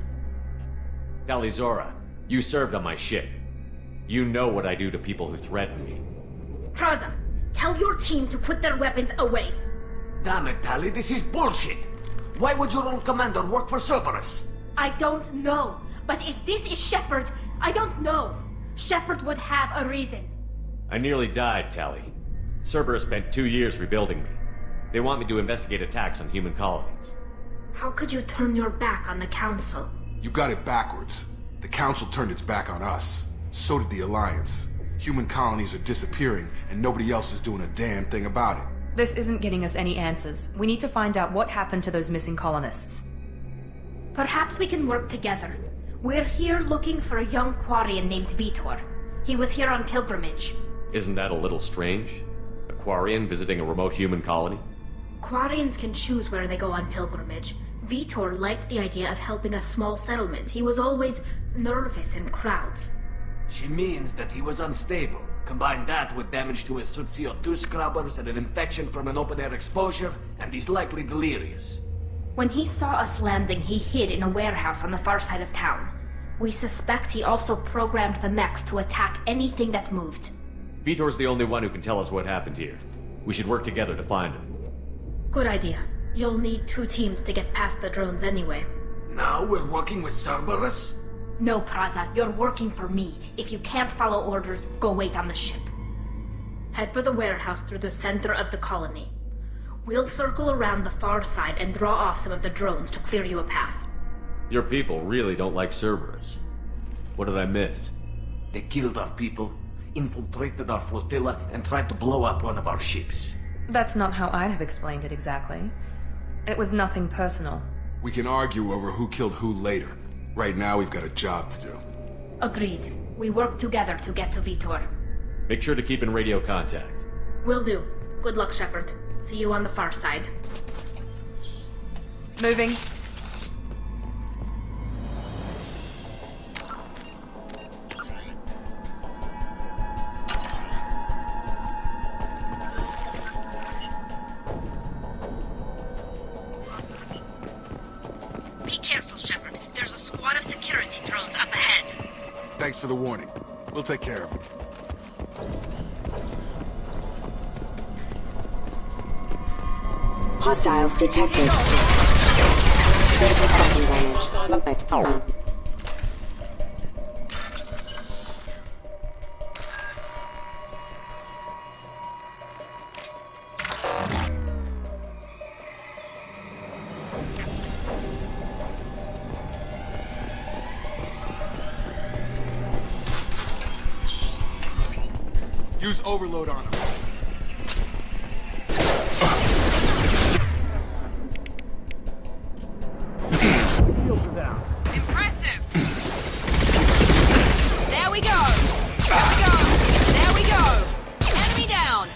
Talizora, you served on my ship. You know what I do to people who threaten me. Praza, tell your team to put their weapons away. Damn it, Tali, this is bullshit! Why would your own commander work for Cerberus? I don't know. But if this is Shepard, I don't know. Shepard would have a reason. I nearly died, Tali. Cerberus spent 2 years rebuilding me. They want me to investigate attacks on human colonies. How could you turn your back on the Council? You got it backwards. The Council turned its back on us. So did the Alliance. Human colonies are disappearing, and nobody else is doing a damn thing about it. This isn't getting us any answers. We need to find out what happened to those missing colonists. Perhaps we can work together. We're here looking for a young Quarian named Vitor. He was here on pilgrimage. Isn't that a little strange? A Quarian visiting a remote human colony? Quarians can choose where they go on pilgrimage. Vitor liked the idea of helping a small settlement. He was always nervous in crowds. She means that he was unstable. Combine that with damage to his CO2 scrubbers and an infection from an open-air exposure, and he's likely delirious. When he saw us landing, he hid in a warehouse on the far side of town. We suspect he also programmed the mechs to attack anything that moved. Vitor's the only one who can tell us what happened here. We should work together to find him. Good idea. You'll need 2 teams to get past the drones anyway. Now we're working with Cerberus? No, Praza, you're working for me. If you can't follow orders, go wait on the ship. Head for the warehouse through the center of the colony. We'll circle around the far side and draw off some of the drones to clear you a path. Your people really don't like Cerberus. What did I miss? They killed our people, infiltrated our flotilla and tried to blow up one of our ships. That's not how I'd have explained it exactly. It was nothing personal. We can argue over who killed who later. Right now, we've got a job to do. Agreed. We work together to get to Vitor. Make sure to keep in radio contact. Will do. Good luck, Shepard. See you on the far side. Moving. Be careful, Shepard. There's a squad of security drones up ahead. Thanks for the warning. We'll take care of it. Hostiles detected. Critical tracking range. Use overload on him. Impressive! There we go! There we go! There we go! Enemy down!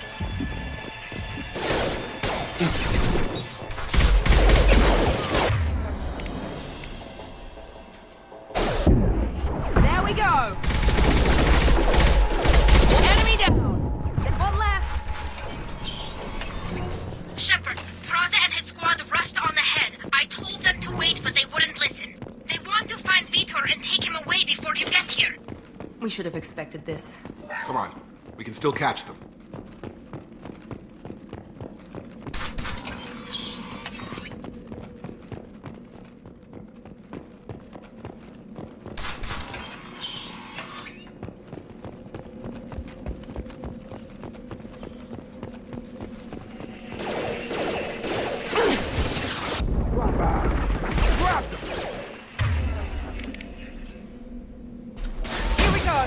There we go! Enemy down! One left! Shepard, Thraza and his squad rushed on ahead. I told them to wait, but they wouldn't listen. They want to find Vitor and take him away before you get here. We should have expected this. Come on. We can still catch them. Here we go!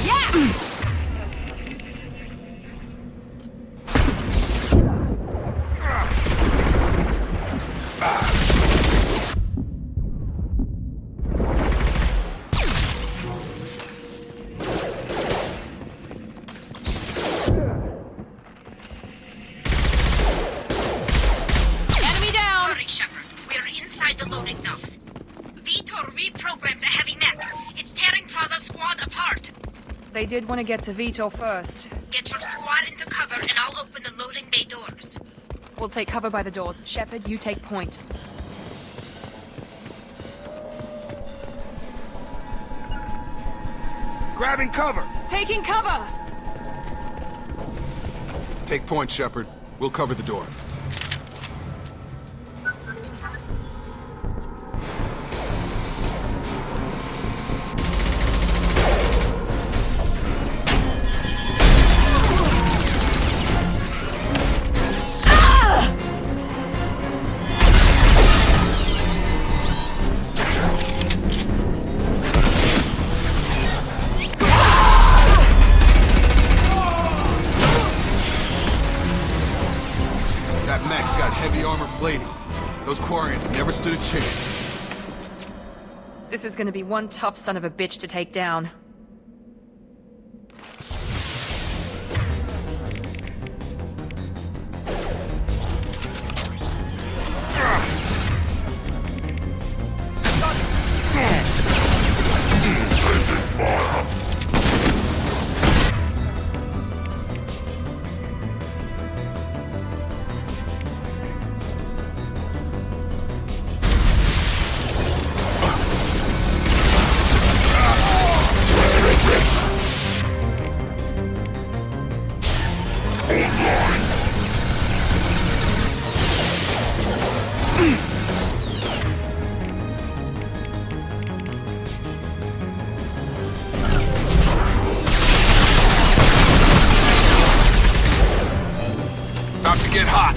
Yeah! Enemy down! Hurry, Shepard. We're inside the loading docks. Vitor reprogrammed the heavy mech. It's tearing Thraza's squad apart. They did want to get to Vitor first. Get your squad into cover and I'll open the loading bay doors. We'll take cover by the doors. Shepard, you take point. Grabbing cover! Taking cover! Take point, Shepard. We'll cover the door. That mech's got heavy armor plating. Those Quarians never stood a chance. This is gonna be one tough son of a bitch to take down. About to get hot.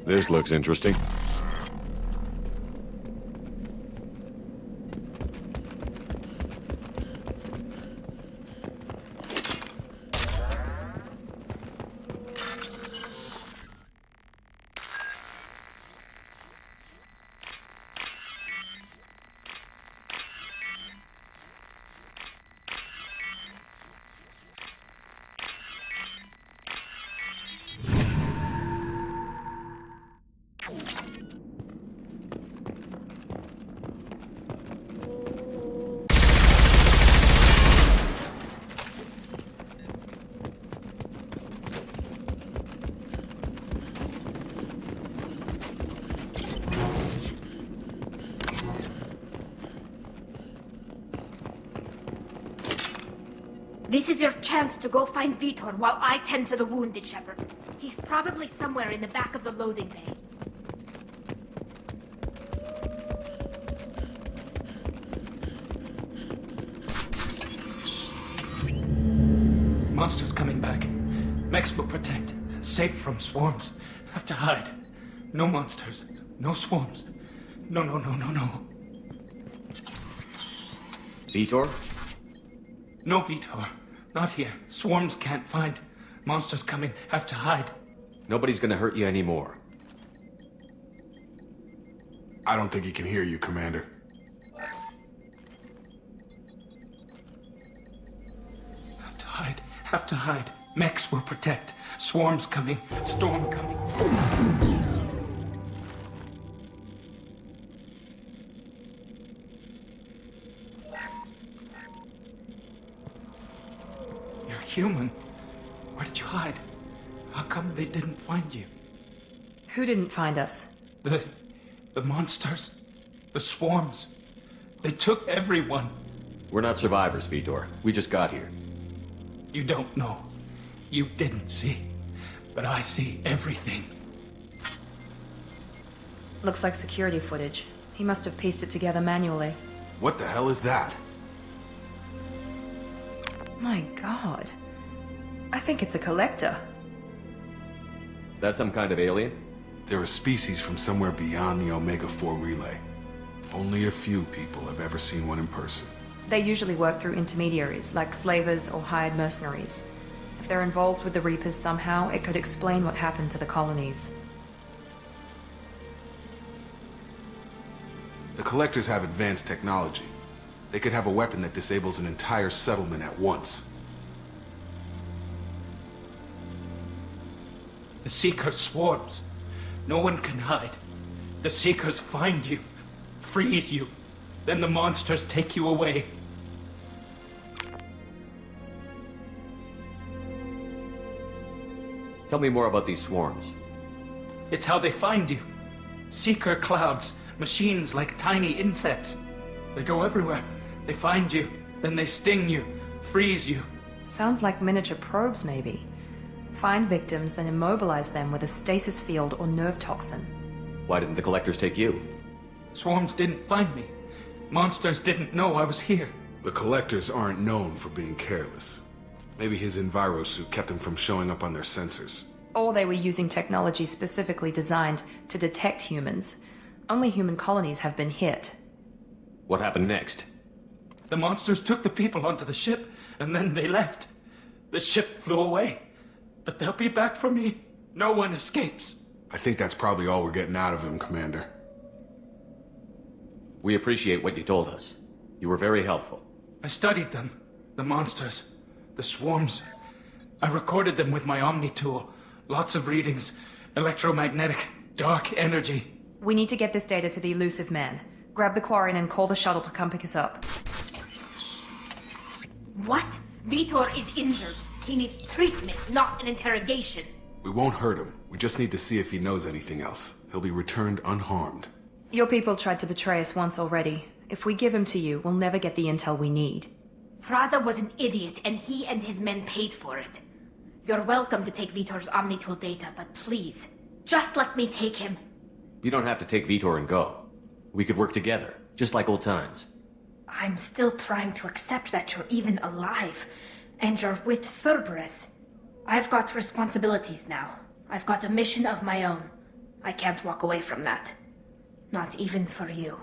This looks interesting. This is your chance to go find Vitor while I tend to the wounded, Shepard. He's probably somewhere in the back of the loading bay. Monsters coming back. Mechs will protect. Safe from swarms. Have to hide. No monsters. No swarms. No. Vitor? No, Vitor. Not here. Swarms can't find. Monsters coming. Have to hide. Nobody's gonna hurt you anymore. I don't think he can hear you, Commander. Have to hide. Have to hide. Mechs will protect. Swarms coming. Storm coming. You're human. Where did you hide? How come they didn't find you? Who didn't find us? The monsters. The swarms. They took everyone. We're not survivors, Vitor. We just got here. You don't know. You didn't see. But I see everything. Looks like security footage. He must have pieced it together manually. What the hell is that? My god. I think it's a collector. Is that some kind of alien? They're a species from somewhere beyond the Omega-4 relay. Only a few people have ever seen one in person. They usually work through intermediaries, like slavers or hired mercenaries. If they're involved with the Reapers somehow, it could explain what happened to the colonies. The Collectors have advanced technology. They could have a weapon that disables an entire settlement at once. The Seeker swarms. No one can hide. The Seekers find you, freeze you. Then the monsters take you away. Tell me more about these swarms. It's how they find you. Seeker clouds, machines like tiny insects. They go everywhere. They find you, then they sting you, freeze you. Sounds like miniature probes, maybe. Find victims, then immobilize them with a stasis field or nerve toxin. Why didn't the Collectors take you? Swarms didn't find me. Monsters didn't know I was here. The Collectors aren't known for being careless. Maybe his envirosuit kept him from showing up on their sensors. Or they were using technology specifically designed to detect humans. Only human colonies have been hit. What happened next? The monsters took the people onto the ship, and then they left. The ship flew away. But they'll be back for me. No one escapes. I think that's probably all we're getting out of him, Commander. We appreciate what you told us. You were very helpful. I studied them. The monsters. The swarms. I recorded them with my Omni tool. Lots of readings. Electromagnetic. Dark energy. We need to get this data to the elusive man. Grab the Quarren and call the shuttle to come pick us up. What? Vitor is injured. He needs treatment, not an interrogation. We won't hurt him. We just need to see if he knows anything else. He'll be returned unharmed. Your people tried to betray us once already. If we give him to you, we'll never get the intel we need. Praza was an idiot, and he and his men paid for it. You're welcome to take Vitor's Omnitool data, but please, just let me take him. You don't have to take Vitor and go. We could work together, just like old times. I'm still trying to accept that you're even alive, and you're with Cerberus. I've got responsibilities now. I've got a mission of my own. I can't walk away from that. Not even for you.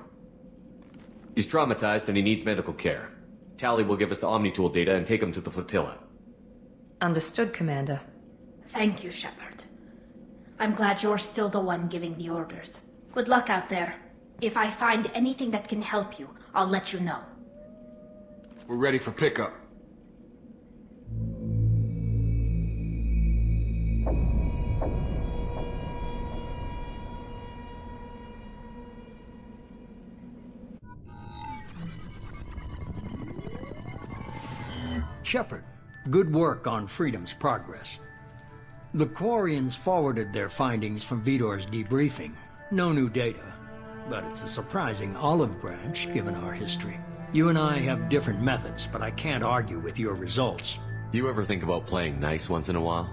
He's traumatized and he needs medical care. Tally will give us the Omni-Tool data and take him to the flotilla. Understood, Commander. Thank you, Shepard. I'm glad you're still the one giving the orders. Good luck out there. If I find anything that can help you, I'll let you know. We're ready for pickup. Shepard, good work on Freedom's progress. The Quarians forwarded their findings from Vidor's debriefing. No new data, but it's a surprising olive branch given our history. You and I have different methods, but I can't argue with your results. You ever think about playing nice once in a while?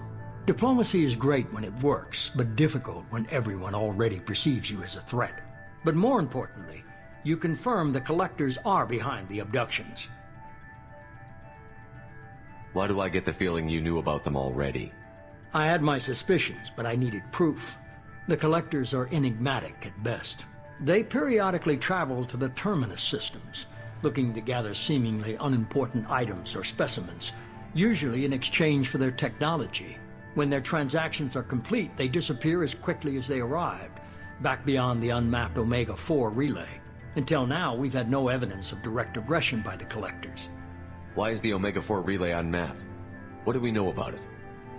Diplomacy is great when it works, but difficult when everyone already perceives you as a threat. But more importantly, you confirm the Collectors are behind the abductions. Why do I get the feeling you knew about them already? I had my suspicions, but I needed proof. The Collectors are enigmatic at best. They periodically travel to the Terminus systems, looking to gather seemingly unimportant items or specimens, usually in exchange for their technology. When their transactions are complete, they disappear as quickly as they arrived, back beyond the unmapped Omega-4 relay. Until now, we've had no evidence of direct aggression by the Collectors. Why is the Omega-4 relay unmapped? What do we know about it?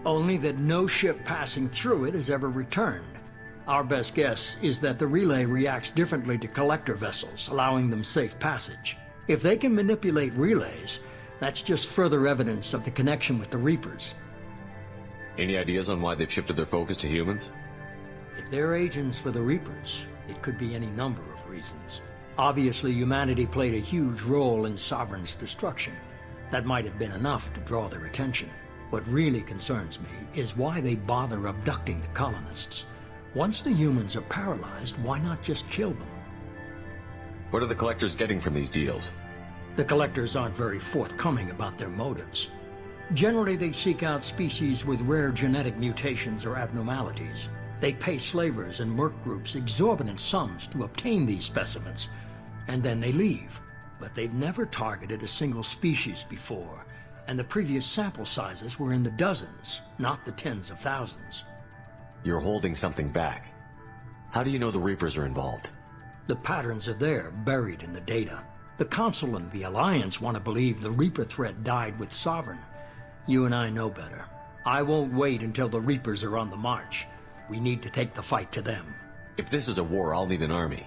Only that no ship passing through it has ever returned. Our best guess is that the relay reacts differently to Collector vessels, allowing them safe passage. If they can manipulate relays, that's just further evidence of the connection with the Reapers. Any ideas on why they've shifted their focus to humans? If they're agents for the Reapers, it could be any number of reasons. Obviously, humanity played a huge role in Sovereign's destruction. That might have been enough to draw their attention. What really concerns me is why they bother abducting the colonists. Once the humans are paralyzed, why not just kill them? What are the Collectors getting from these deals? The Collectors aren't very forthcoming about their motives. Generally, they seek out species with rare genetic mutations or abnormalities. They pay slavers and merc groups exorbitant sums to obtain these specimens, and then they leave. But they've never targeted a single species before, and the previous sample sizes were in the dozens, not the tens of thousands. You're holding something back. How do you know the Reapers are involved? The patterns are there, buried in the data. The Council and the Alliance want to believe the Reaper threat died with Sovereign. You and I know better. I won't wait until the Reapers are on the march. We need to take the fight to them. If this is a war, I'll need an army.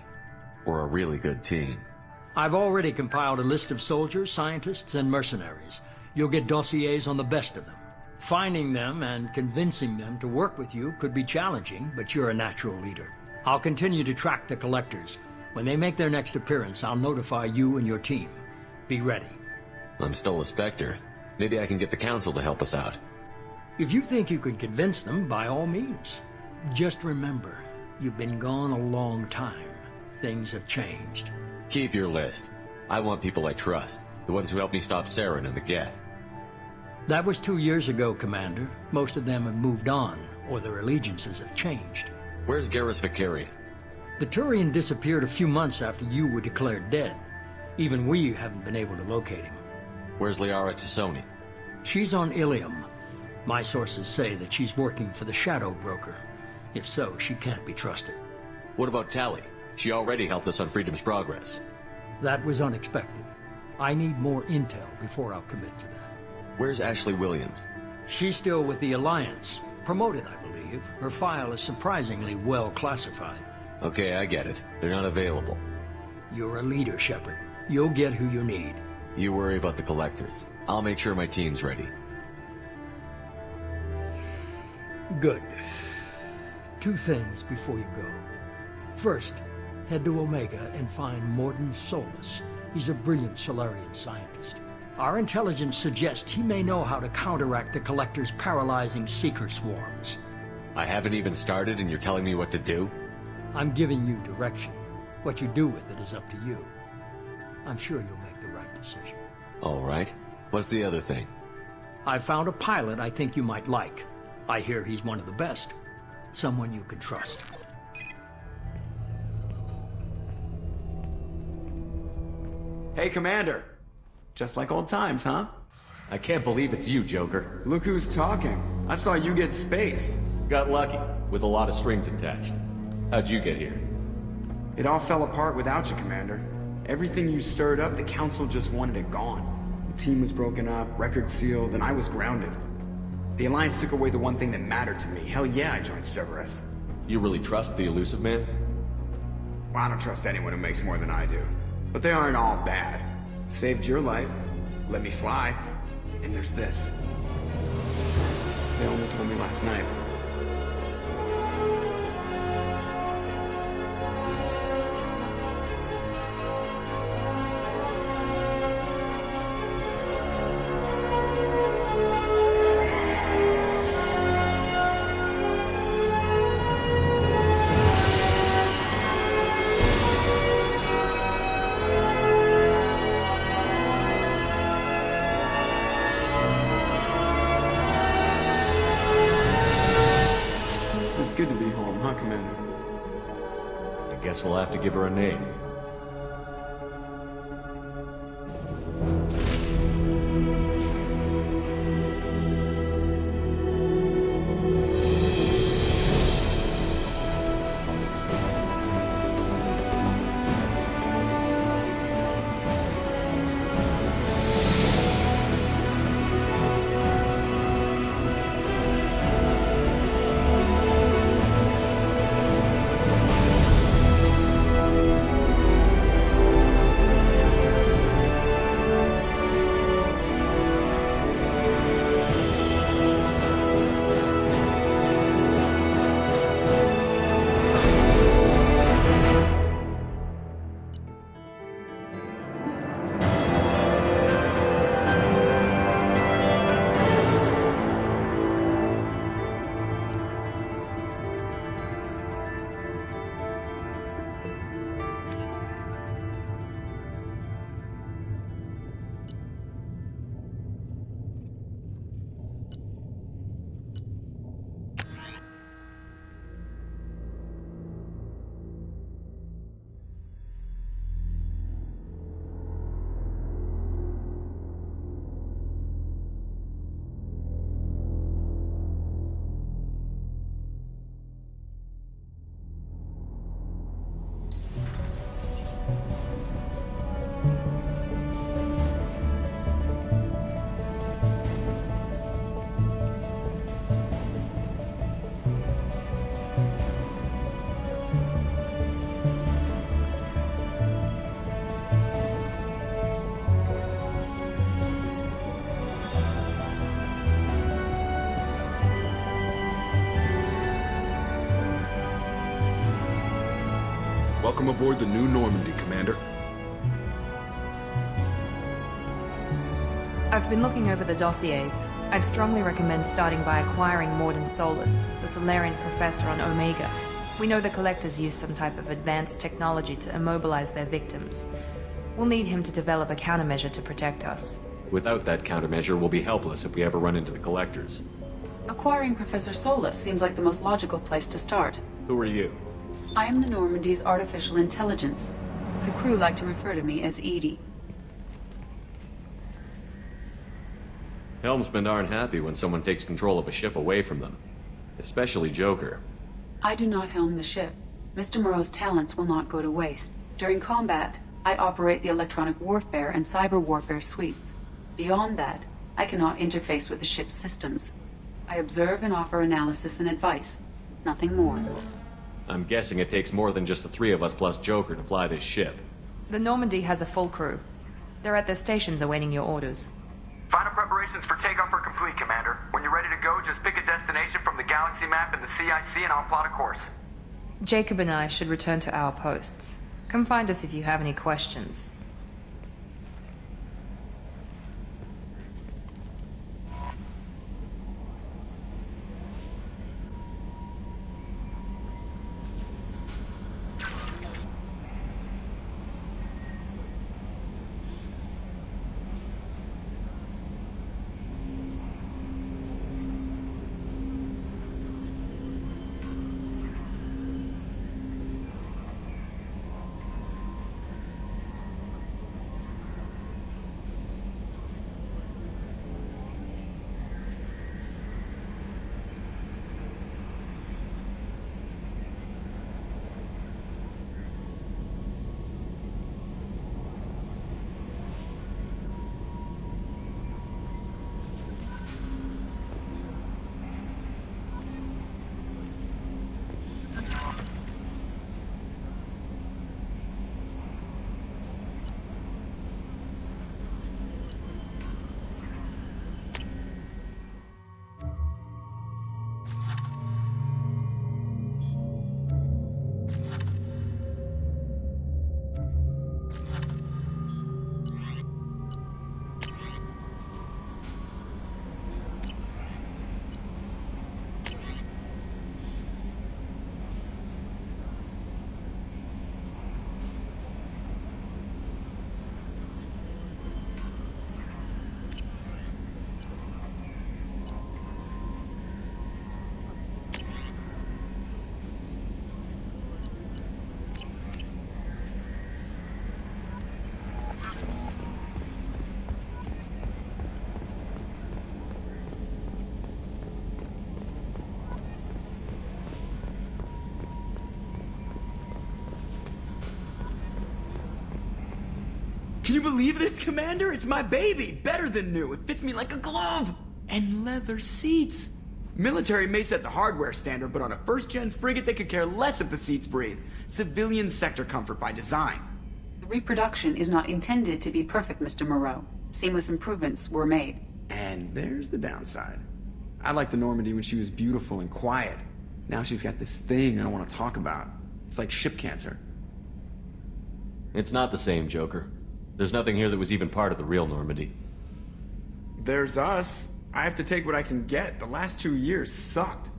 Or a really good team. I've already compiled a list of soldiers, scientists, and mercenaries. You'll get dossiers on the best of them. Finding them and convincing them to work with you could be challenging, but you're a natural leader. I'll continue to track the Collectors. When they make their next appearance, I'll notify you and your team. Be ready. I'm still a Spectre. Maybe I can get the Council to help us out. If you think you can convince them, by all means. Just remember, you've been gone a long time. Things have changed. Keep your list. I want people I trust. The ones who helped me stop Saren and the Geth. That was 2 years ago, Commander. Most of them have moved on, or their allegiances have changed. Where's Garrus Vakari? The Turian disappeared a few months after you were declared dead. Even we haven't been able to locate him. Where's Liara Tassoni? She's on Ilium. My sources say that she's working for the Shadow Broker. If so, she can't be trusted. What about Tally? She already helped us on Freedom's progress. That was unexpected. I need more intel before I'll commit to that. Where's Ashley Williams? She's still with the Alliance. Promoted, I believe. Her file is surprisingly well classified. Okay, I get it. They're not available. You're a leader, Shepard. You'll get who you need. You worry about the Collectors. I'll make sure my team's ready. Good. 2 things before you go. First, head to Omega and find Mordin Solus. He's a brilliant Solarian scientist. Our intelligence suggests he may know how to counteract the Collector's paralyzing Seeker swarms. I haven't even started and you're telling me what to do? I'm giving you direction. What you do with it is up to you. I'm sure you'll make the right decision. All right. What's the other thing? I found a pilot I think you might like. I hear he's one of the best. Someone you can trust. Hey, Commander. Just like old times, huh? I can't believe it's you, Joker. Look who's talking. I saw you get spaced. Got lucky, with a lot of strings attached. How'd you get here? It all fell apart without you, Commander. Everything you stirred up, the Council just wanted it gone. The team was broken up, record sealed, and I was grounded. The Alliance took away the one thing that mattered to me. Hell yeah, I joined Cerberus. You really trust the Elusive Man? Well, I don't trust anyone who makes more than I do. But they aren't all bad. Saved your life, let me fly, and there's this. They only told me last night. It's good to be home, huh, Commander? I guess we'll have to give her a name. Welcome aboard the New Normandy, Commander. I've been looking over the dossiers. I'd strongly recommend starting by acquiring Morden Solus, the Solarian professor on Omega. We know the Collectors use some type of advanced technology to immobilize their victims. We'll need him to develop a countermeasure to protect us. Without that countermeasure, we'll be helpless if we ever run into the Collectors. Acquiring Professor Solus seems like the most logical place to start. Who are you? I am the Normandy's artificial intelligence. The crew like to refer to me as Edie. Helmsmen aren't happy when someone takes control of a ship away from them. Especially Joker. I do not helm the ship. Mr. Moreau's talents will not go to waste. During combat, I operate the electronic warfare and cyber warfare suites. Beyond that, I cannot interface with the ship's systems. I observe and offer analysis and advice. Nothing more. I'm guessing it takes more than just the three of us plus Joker to fly this ship. The Normandy has a full crew. They're at their stations awaiting your orders. Final preparations for takeoff are complete, Commander. When you're ready to go, just pick a destination from the galaxy map in the CIC and I'll plot a course. Jacob and I should return to our posts. Come find us if you have any questions. Can you believe this, Commander? It's my baby! Better than new. It fits me like a glove! And leather seats! Military may set the hardware standard, but on a first-gen frigate they could care less if the seats breathe. Civilian sector comfort by design. The reproduction is not intended to be perfect, Mr. Moreau. Seamless improvements were made. And there's the downside. I liked the Normandy when she was beautiful and quiet. Now she's got this thing I don't want to talk about. It's like ship cancer. It's not the same, Joker. There's nothing here that was even part of the real Normandy. There's us. I have to take what I can get. The last 2 years sucked.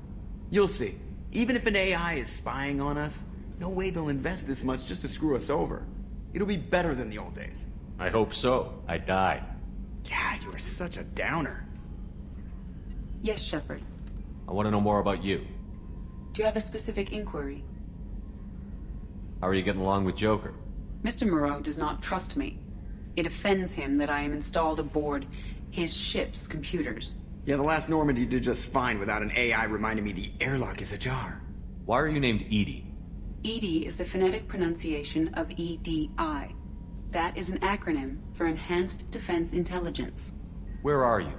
You'll see. Even if an AI is spying on us, no way they'll invest this much just to screw us over. It'll be better than the old days. I hope so. I died. Yeah, you are such a downer. Yes, Shepard. I want to know more about you. Do you have a specific inquiry? How are you getting along with Joker? Mr. Moreau does not trust me. It offends him that I am installed aboard his ship's computers. Yeah, the last Normandy did just fine without an AI reminding me the airlock is ajar. Why are you named Edie? EDI is the phonetic pronunciation of EDI. That is an acronym for Enhanced Defense Intelligence. Where are you?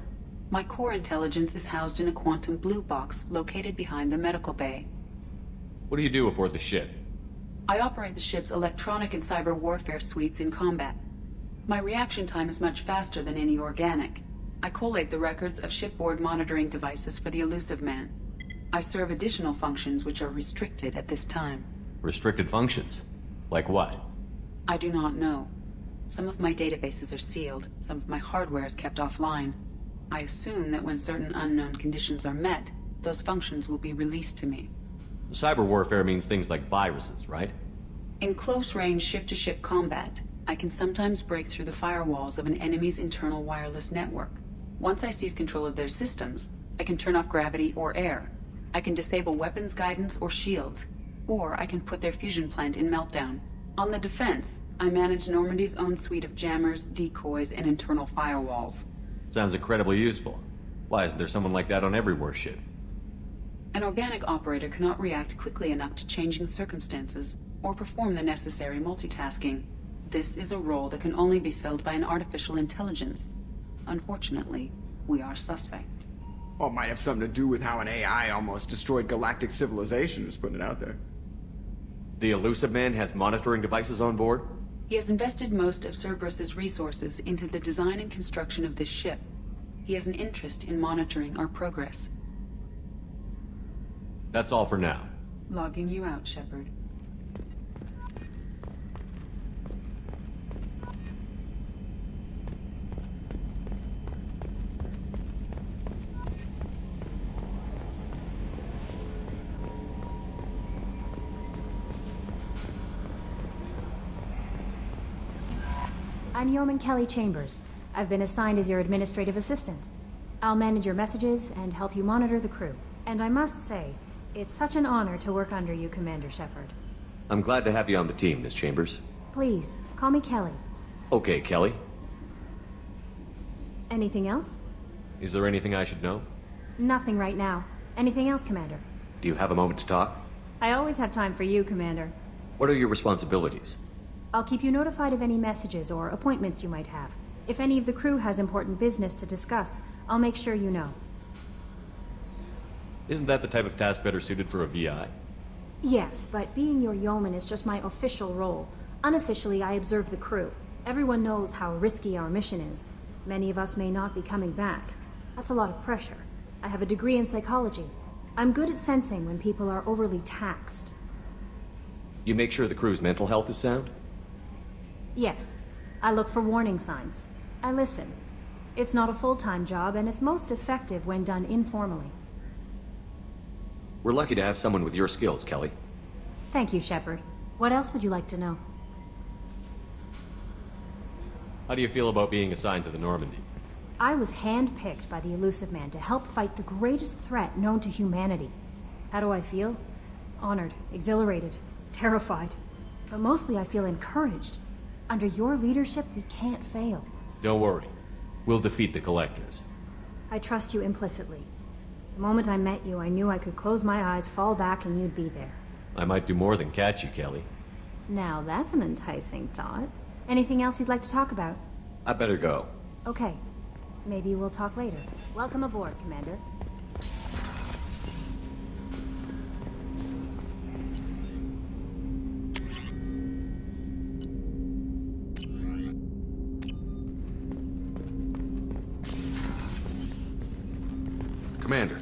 My core intelligence is housed in a quantum blue box located behind the medical bay. What do you do aboard the ship? I operate the ship's electronic and cyber warfare suites in combat. My reaction time is much faster than any organic. I collate the records of shipboard monitoring devices for the Elusive Man. I serve additional functions which are restricted at this time. Restricted functions? Like what? I do not know. Some of my databases are sealed, some of my hardware is kept offline. I assume that when certain unknown conditions are met, those functions will be released to me. Cyber warfare means things like viruses, right? In close-range ship-to-ship combat, I can sometimes break through the firewalls of an enemy's internal wireless network. Once I seize control of their systems, I can turn off gravity or air. I can disable weapons guidance or shields, or I can put their fusion plant in meltdown. On the defense, I manage Normandy's own suite of jammers, decoys, and internal firewalls. Sounds incredibly useful. Why isn't there someone like that on every warship? An organic operator cannot react quickly enough to changing circumstances, or perform the necessary multitasking. This is a role that can only be filled by an artificial intelligence. Unfortunately, we are suspect. Well, it might have something to do with how an AI almost destroyed galactic civilization, just putting it out there. The Elusive Man has monitoring devices on board? He has invested most of Cerberus's resources into the design and construction of this ship. He has an interest in monitoring our progress. That's all for now. Logging you out, Shepard. I'm Yeoman Kelly Chambers. I've been assigned as your administrative assistant. I'll manage your messages and help you monitor the crew. And I must say, it's such an honor to work under you, Commander Shepard. I'm glad to have you on the team, Miss Chambers. Please, call me Kelly. Okay, Kelly. Anything else? Is there anything I should know? Nothing right now. Anything else, Commander? Do you have a moment to talk? I always have time for you, Commander. What are your responsibilities? I'll keep you notified of any messages or appointments you might have. If any of the crew has important business to discuss, I'll make sure you know. Isn't that the type of task better suited for a VI? Yes, but being your yeoman is just my official role. Unofficially, I observe the crew. Everyone knows how risky our mission is. Many of us may not be coming back. That's a lot of pressure. I have a degree in psychology. I'm good at sensing when people are overly taxed. You make sure the crew's mental health is sound? Yes. I look for warning signs. I listen. It's not a full-time job, and it's most effective when done informally. We're lucky to have someone with your skills, Kelly. Thank you, Shepard. What else would you like to know? How do you feel about being assigned to the Normandy? I was handpicked by the Elusive Man to help fight the greatest threat known to humanity. How do I feel? Honored, exhilarated, terrified. But mostly I feel encouraged. Under your leadership, we can't fail. Don't worry. We'll defeat the Collectors. I trust you implicitly. The moment I met you, I knew I could close my eyes, fall back, and you'd be there. I might do more than catch you, Kelly. Now that's an enticing thought. Anything else you'd like to talk about? I better go. Okay. Maybe we'll talk later. Welcome aboard, Commander. Commander,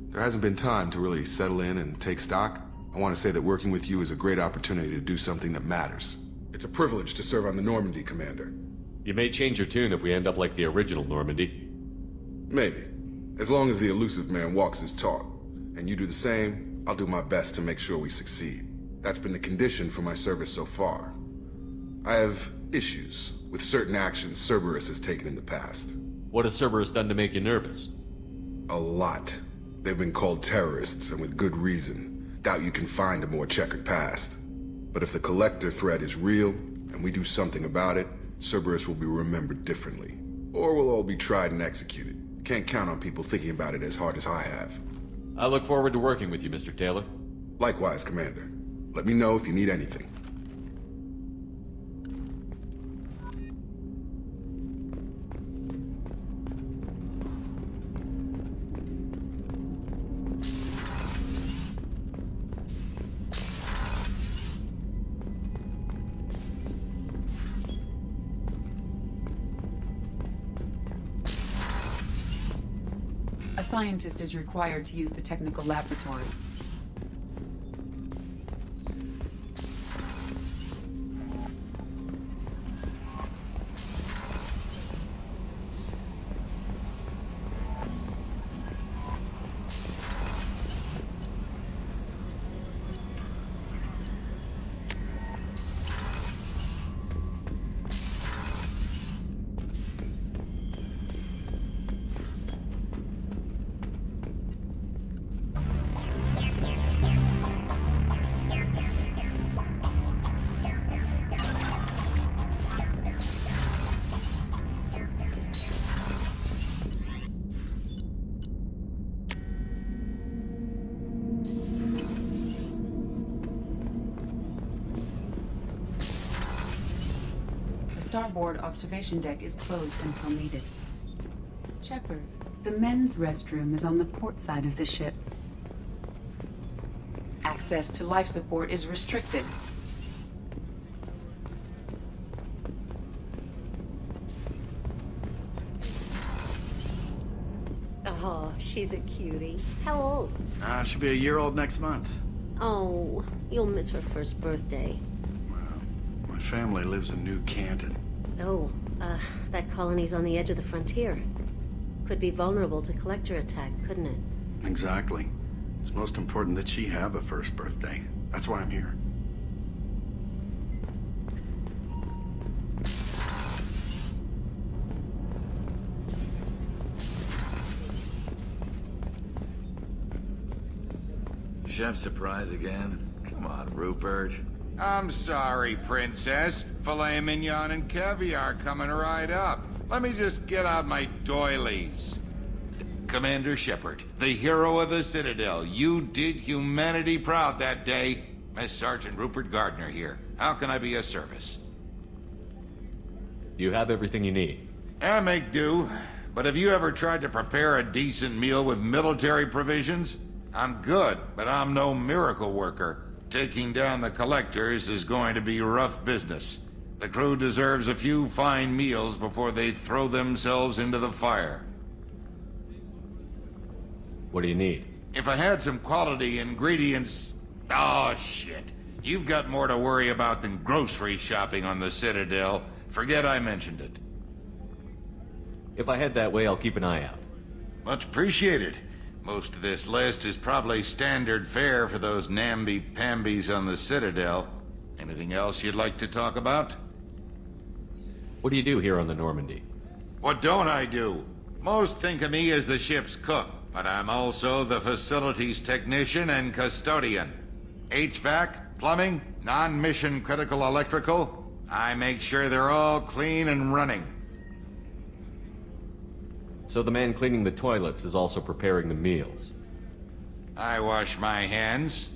there hasn't been time to really settle in and take stock. I want to say that working with you is a great opportunity to do something that matters. It's a privilege to serve on the Normandy, Commander. You may change your tune if we end up like the original Normandy. Maybe. As long as the elusive man walks his talk, and you do the same, I'll do my best to make sure we succeed. That's been the condition for my service so far. I have issues with certain actions Cerberus has taken in the past. What has Cerberus done to make you nervous? A lot. They've been called terrorists, and with good reason. Doubt you can find a more checkered past. But if the Collector threat is real, and we do something about it, Cerberus will be remembered differently. Or we'll all be tried and executed. Can't count on people thinking about it as hard as I have. I look forward to working with you, Mr. Taylor. Likewise, Commander. Let me know if you need anything. A scientist is required to use the technical laboratory. Starboard observation deck is closed until needed. Shepard, the men's restroom is on the port side of the ship. Access to life support is restricted. Oh, she's a cutie. How old? She'll be a year old next month. Oh, you'll miss her first birthday. My family lives in New Canton. Oh, that colony's on the edge of the frontier. Could be vulnerable to Collector attack, couldn't it? Exactly. It's most important that she have a first birthday. That's why I'm here. Chef surprise again? Come on, Rupert. I'm sorry, Princess. Filet mignon and caviar coming right up. Let me just get out my doilies. Commander Shepard, the hero of the Citadel. You did humanity proud that day. As Sergeant Rupert Gardner here. How can I be of service? You have everything you need. I make do. But have you ever tried to prepare a decent meal with military provisions? I'm good, but I'm no miracle worker. Taking down the Collectors is going to be rough business. The crew deserves a few fine meals before they throw themselves into the fire. What do you need? If I had some quality ingredients... Oh, shit. You've got more to worry about than grocery shopping on the Citadel. Forget I mentioned it. If I head that way, I'll keep an eye out. Much appreciated. Most of this list is probably standard fare for those namby-pambies on the Citadel. Anything else you'd like to talk about? What do you do here on the Normandy? What don't I do? Most think of me as the ship's cook, but I'm also the facilities technician and custodian. HVAC, plumbing, non-mission critical electrical. I make sure they're all clean and running. So the man cleaning the toilets is also preparing the meals. I wash my hands.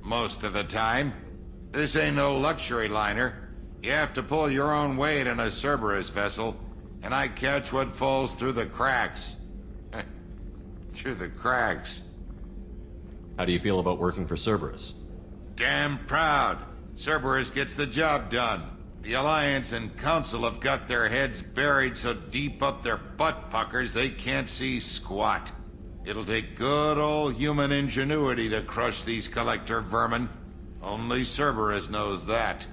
Most of the time. This ain't no luxury liner. You have to pull your own weight in a Cerberus vessel, and I catch what falls through the cracks. Through the cracks. How do you feel about working for Cerberus? Damn proud. Cerberus gets the job done. The Alliance and Council have got their heads buried so deep up their butt puckers they can't see squat. It'll take good old human ingenuity to crush these collector vermin. Only Cerberus knows that.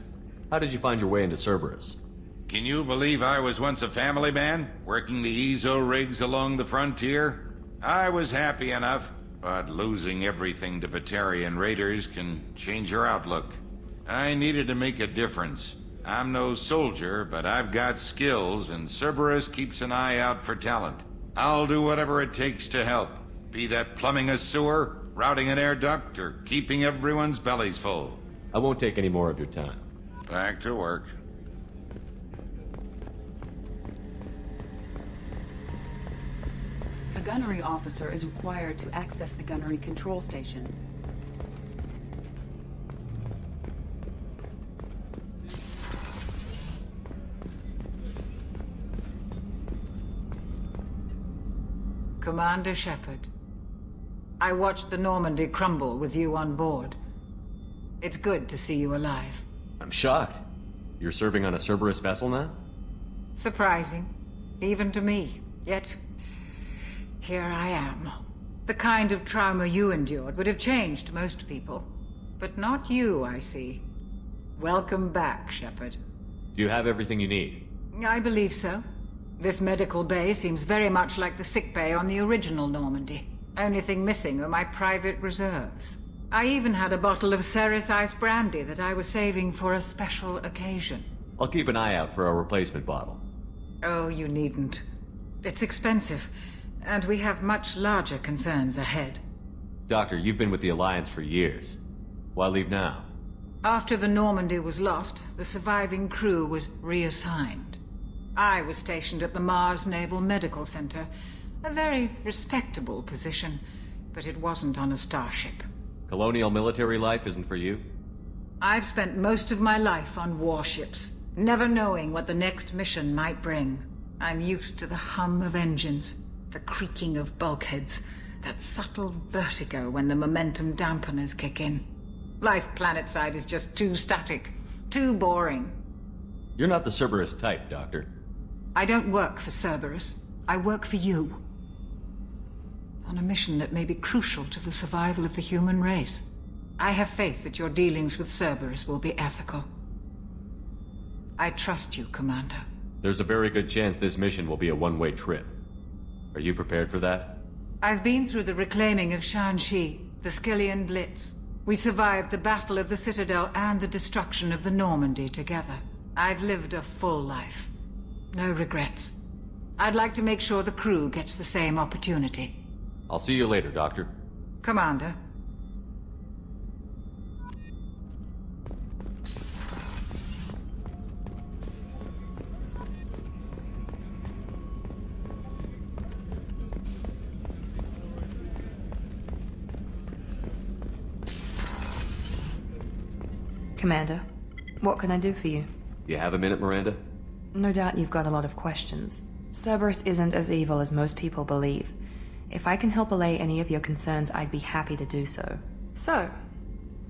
How did you find your way into Cerberus? Can you believe I was once a family man, working the EZO rigs along the frontier? I was happy enough, but losing everything to Batarian raiders can change your outlook. I needed to make a difference. I'm no soldier, but I've got skills, and Cerberus keeps an eye out for talent. I'll do whatever it takes to help. Be that plumbing a sewer, routing an air duct, or keeping everyone's bellies full. I won't take any more of your time. Back to work. A gunnery officer is required to access the gunnery control station. Commander Shepard, I watched the Normandy crumble with you on board. It's good to see you alive. I'm shocked. You're serving on a Cerberus vessel now? Surprising, even to me. Yet, here I am. The kind of trauma you endured would have changed most people. But not you, I see. Welcome back, Shepard. Do you have everything you need? I believe so. This medical bay seems very much like the sick bay on the original Normandy. Only thing missing are my private reserves. I even had a bottle of Ceres Ice brandy that I was saving for a special occasion. I'll keep an eye out for a replacement bottle. Oh, you needn't. It's expensive, and we have much larger concerns ahead. Doctor, you've been with the Alliance for years. Why leave now? After the Normandy was lost, the surviving crew was reassigned. I was stationed at the Mars Naval Medical Center, a very respectable position, but it wasn't on a starship. Colonial military life isn't for you? I've spent most of my life on warships, never knowing what the next mission might bring. I'm used to the hum of engines, the creaking of bulkheads, that subtle vertigo when the momentum dampeners kick in. Life planetside is just too static, too boring. You're not the Cerberus type, Doctor. I don't work for Cerberus. I work for you. On a mission that may be crucial to the survival of the human race. I have faith that your dealings with Cerberus will be ethical. I trust you, Commander. There's a very good chance this mission will be a one-way trip. Are you prepared for that? I've been through the reclaiming of Shanxi, the Skillian Blitz. We survived the Battle of the Citadel and the destruction of the Normandy together. I've lived a full life. No regrets. I'd like to make sure the crew gets the same opportunity. I'll see you later, Doctor. Commander. Commander, what can I do for you? You have a minute, Miranda? No doubt you've got a lot of questions. Cerberus isn't as evil as most people believe. If I can help allay any of your concerns, I'd be happy to do so. So,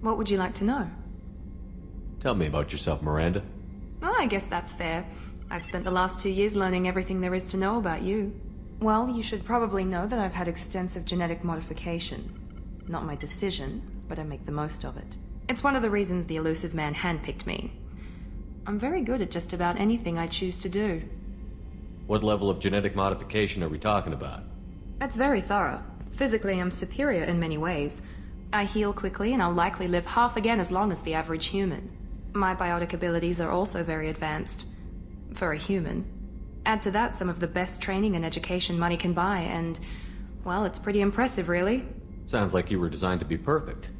what would you like to know? Tell me about yourself, Miranda. Oh, I guess that's fair. I've spent the last 2 years learning everything there is to know about you. Well, you should probably know that I've had extensive genetic modification. Not my decision, but I make the most of it. It's one of the reasons the elusive man handpicked me. I'm very good at just about anything I choose to do. What level of genetic modification are we talking about? That's very thorough. Physically, I'm superior in many ways. I heal quickly, and I'll likely live half again as long as the average human. My biotic abilities are also very advanced. For a human. Add to that some of the best training and education money can buy, and, well, it's pretty impressive, really. Sounds like you were designed to be perfect.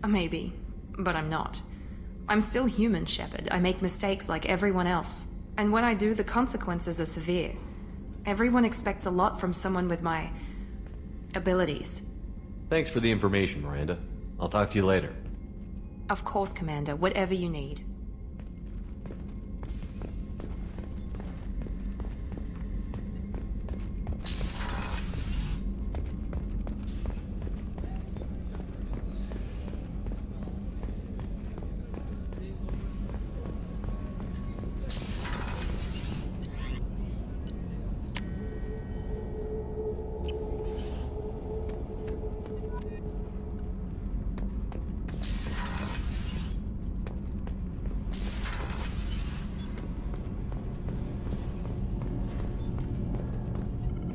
Maybe, but I'm not. I'm still human, Shepard. I make mistakes like everyone else. And when I do, the consequences are severe. Everyone expects a lot from someone with my abilities. Thanks for the information, Miranda. I'll talk to you later. Of course, Commander. Whatever you need.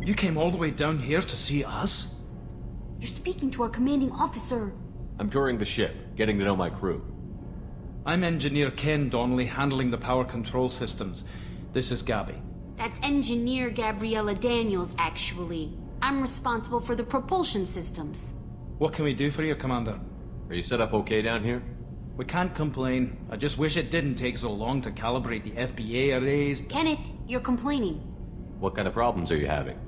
You came all the way down here to see us? You're speaking to our commanding officer. I'm touring the ship, getting to know my crew. I'm Engineer Ken Donnelly, handling the power control systems. This is Gabby. That's Engineer Gabriella Daniels, actually. I'm responsible for the propulsion systems. What can we do for you, Commander? Are you set up okay down here? We can't complain. I just wish it didn't take so long to calibrate the FBA arrays. Kenneth, you're complaining. What kind of problems are you having?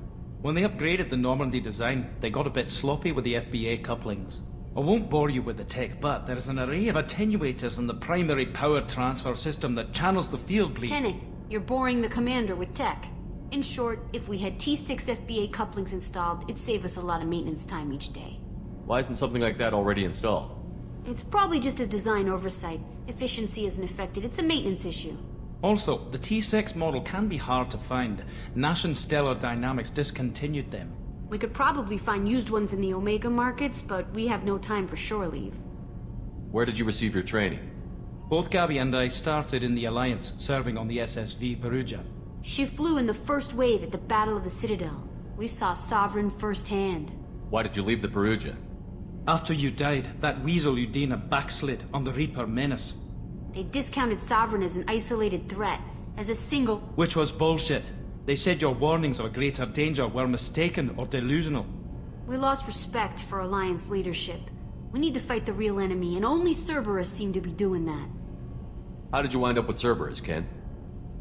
When they upgraded the Normandy design, they got a bit sloppy with the FBA couplings. I won't bore you with the tech, but there is an array of attenuators in the primary power transfer system that channels the field bleed. Kenneth, you're boring the commander with tech. In short, if we had T6 FBA couplings installed, it'd save us a lot of maintenance time each day. Why isn't something like that already installed? It's probably just a design oversight. Efficiency isn't affected, it's a maintenance issue. Also, the T6 model can be hard to find. Nash and Stellar Dynamics discontinued them. We could probably find used ones in the Omega markets, but we have no time for shore leave. Where did you receive your training? Both Gabby and I started in the Alliance, serving on the SSV Perugia. She flew in the first wave at the Battle of the Citadel. We saw Sovereign firsthand. Why did you leave the Perugia? After you died, that weasel Udina backslid on the Reaper Menace. They discounted Sovereign as an isolated threat, as a single... Which was bullshit. They said your warnings of a greater danger were mistaken or delusional. We lost respect for Alliance leadership. We need to fight the real enemy, and only Cerberus seemed to be doing that. How did you wind up with Cerberus, Ken?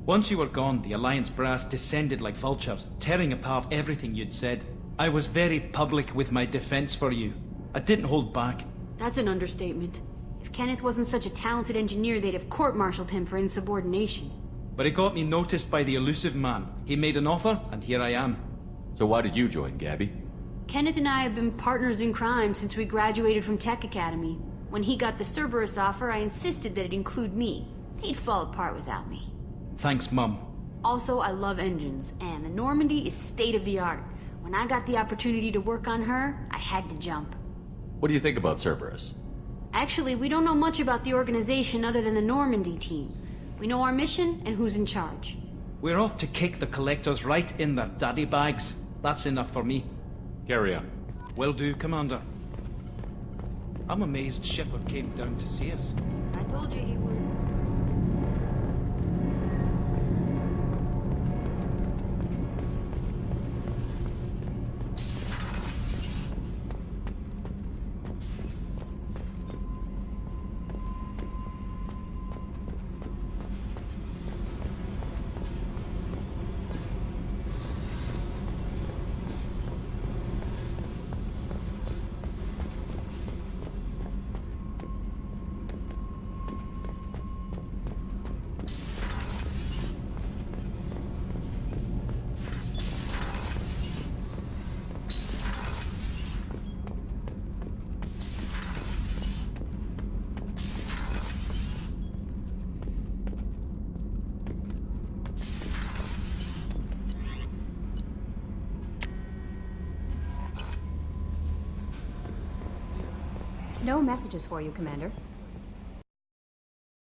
Once you were gone, the Alliance brass descended like vultures, tearing apart everything you'd said. I was very public with my defense for you. I didn't hold back. That's an understatement. If Kenneth wasn't such a talented engineer, they'd have court-martialed him for insubordination. But it got me noticed by the elusive man. He made an offer, and here I am. So why did you join, Gabby? Kenneth and I have been partners in crime since we graduated from Tech Academy. When he got the Cerberus offer, I insisted that it include me. They'd fall apart without me. Thanks, Mum. Also, I love engines, and the Normandy is state-of-the-art. When I got the opportunity to work on her, I had to jump. What do you think about Cerberus? Actually, we don't know much about the organization other than the Normandy team. We know our mission and who's in charge. We're off to kick the collectors right in their daddy bags. That's enough for me. Carry on. Will do, Commander. I'm amazed Shepard came down to see us. I told you he would. No messages for you, Commander.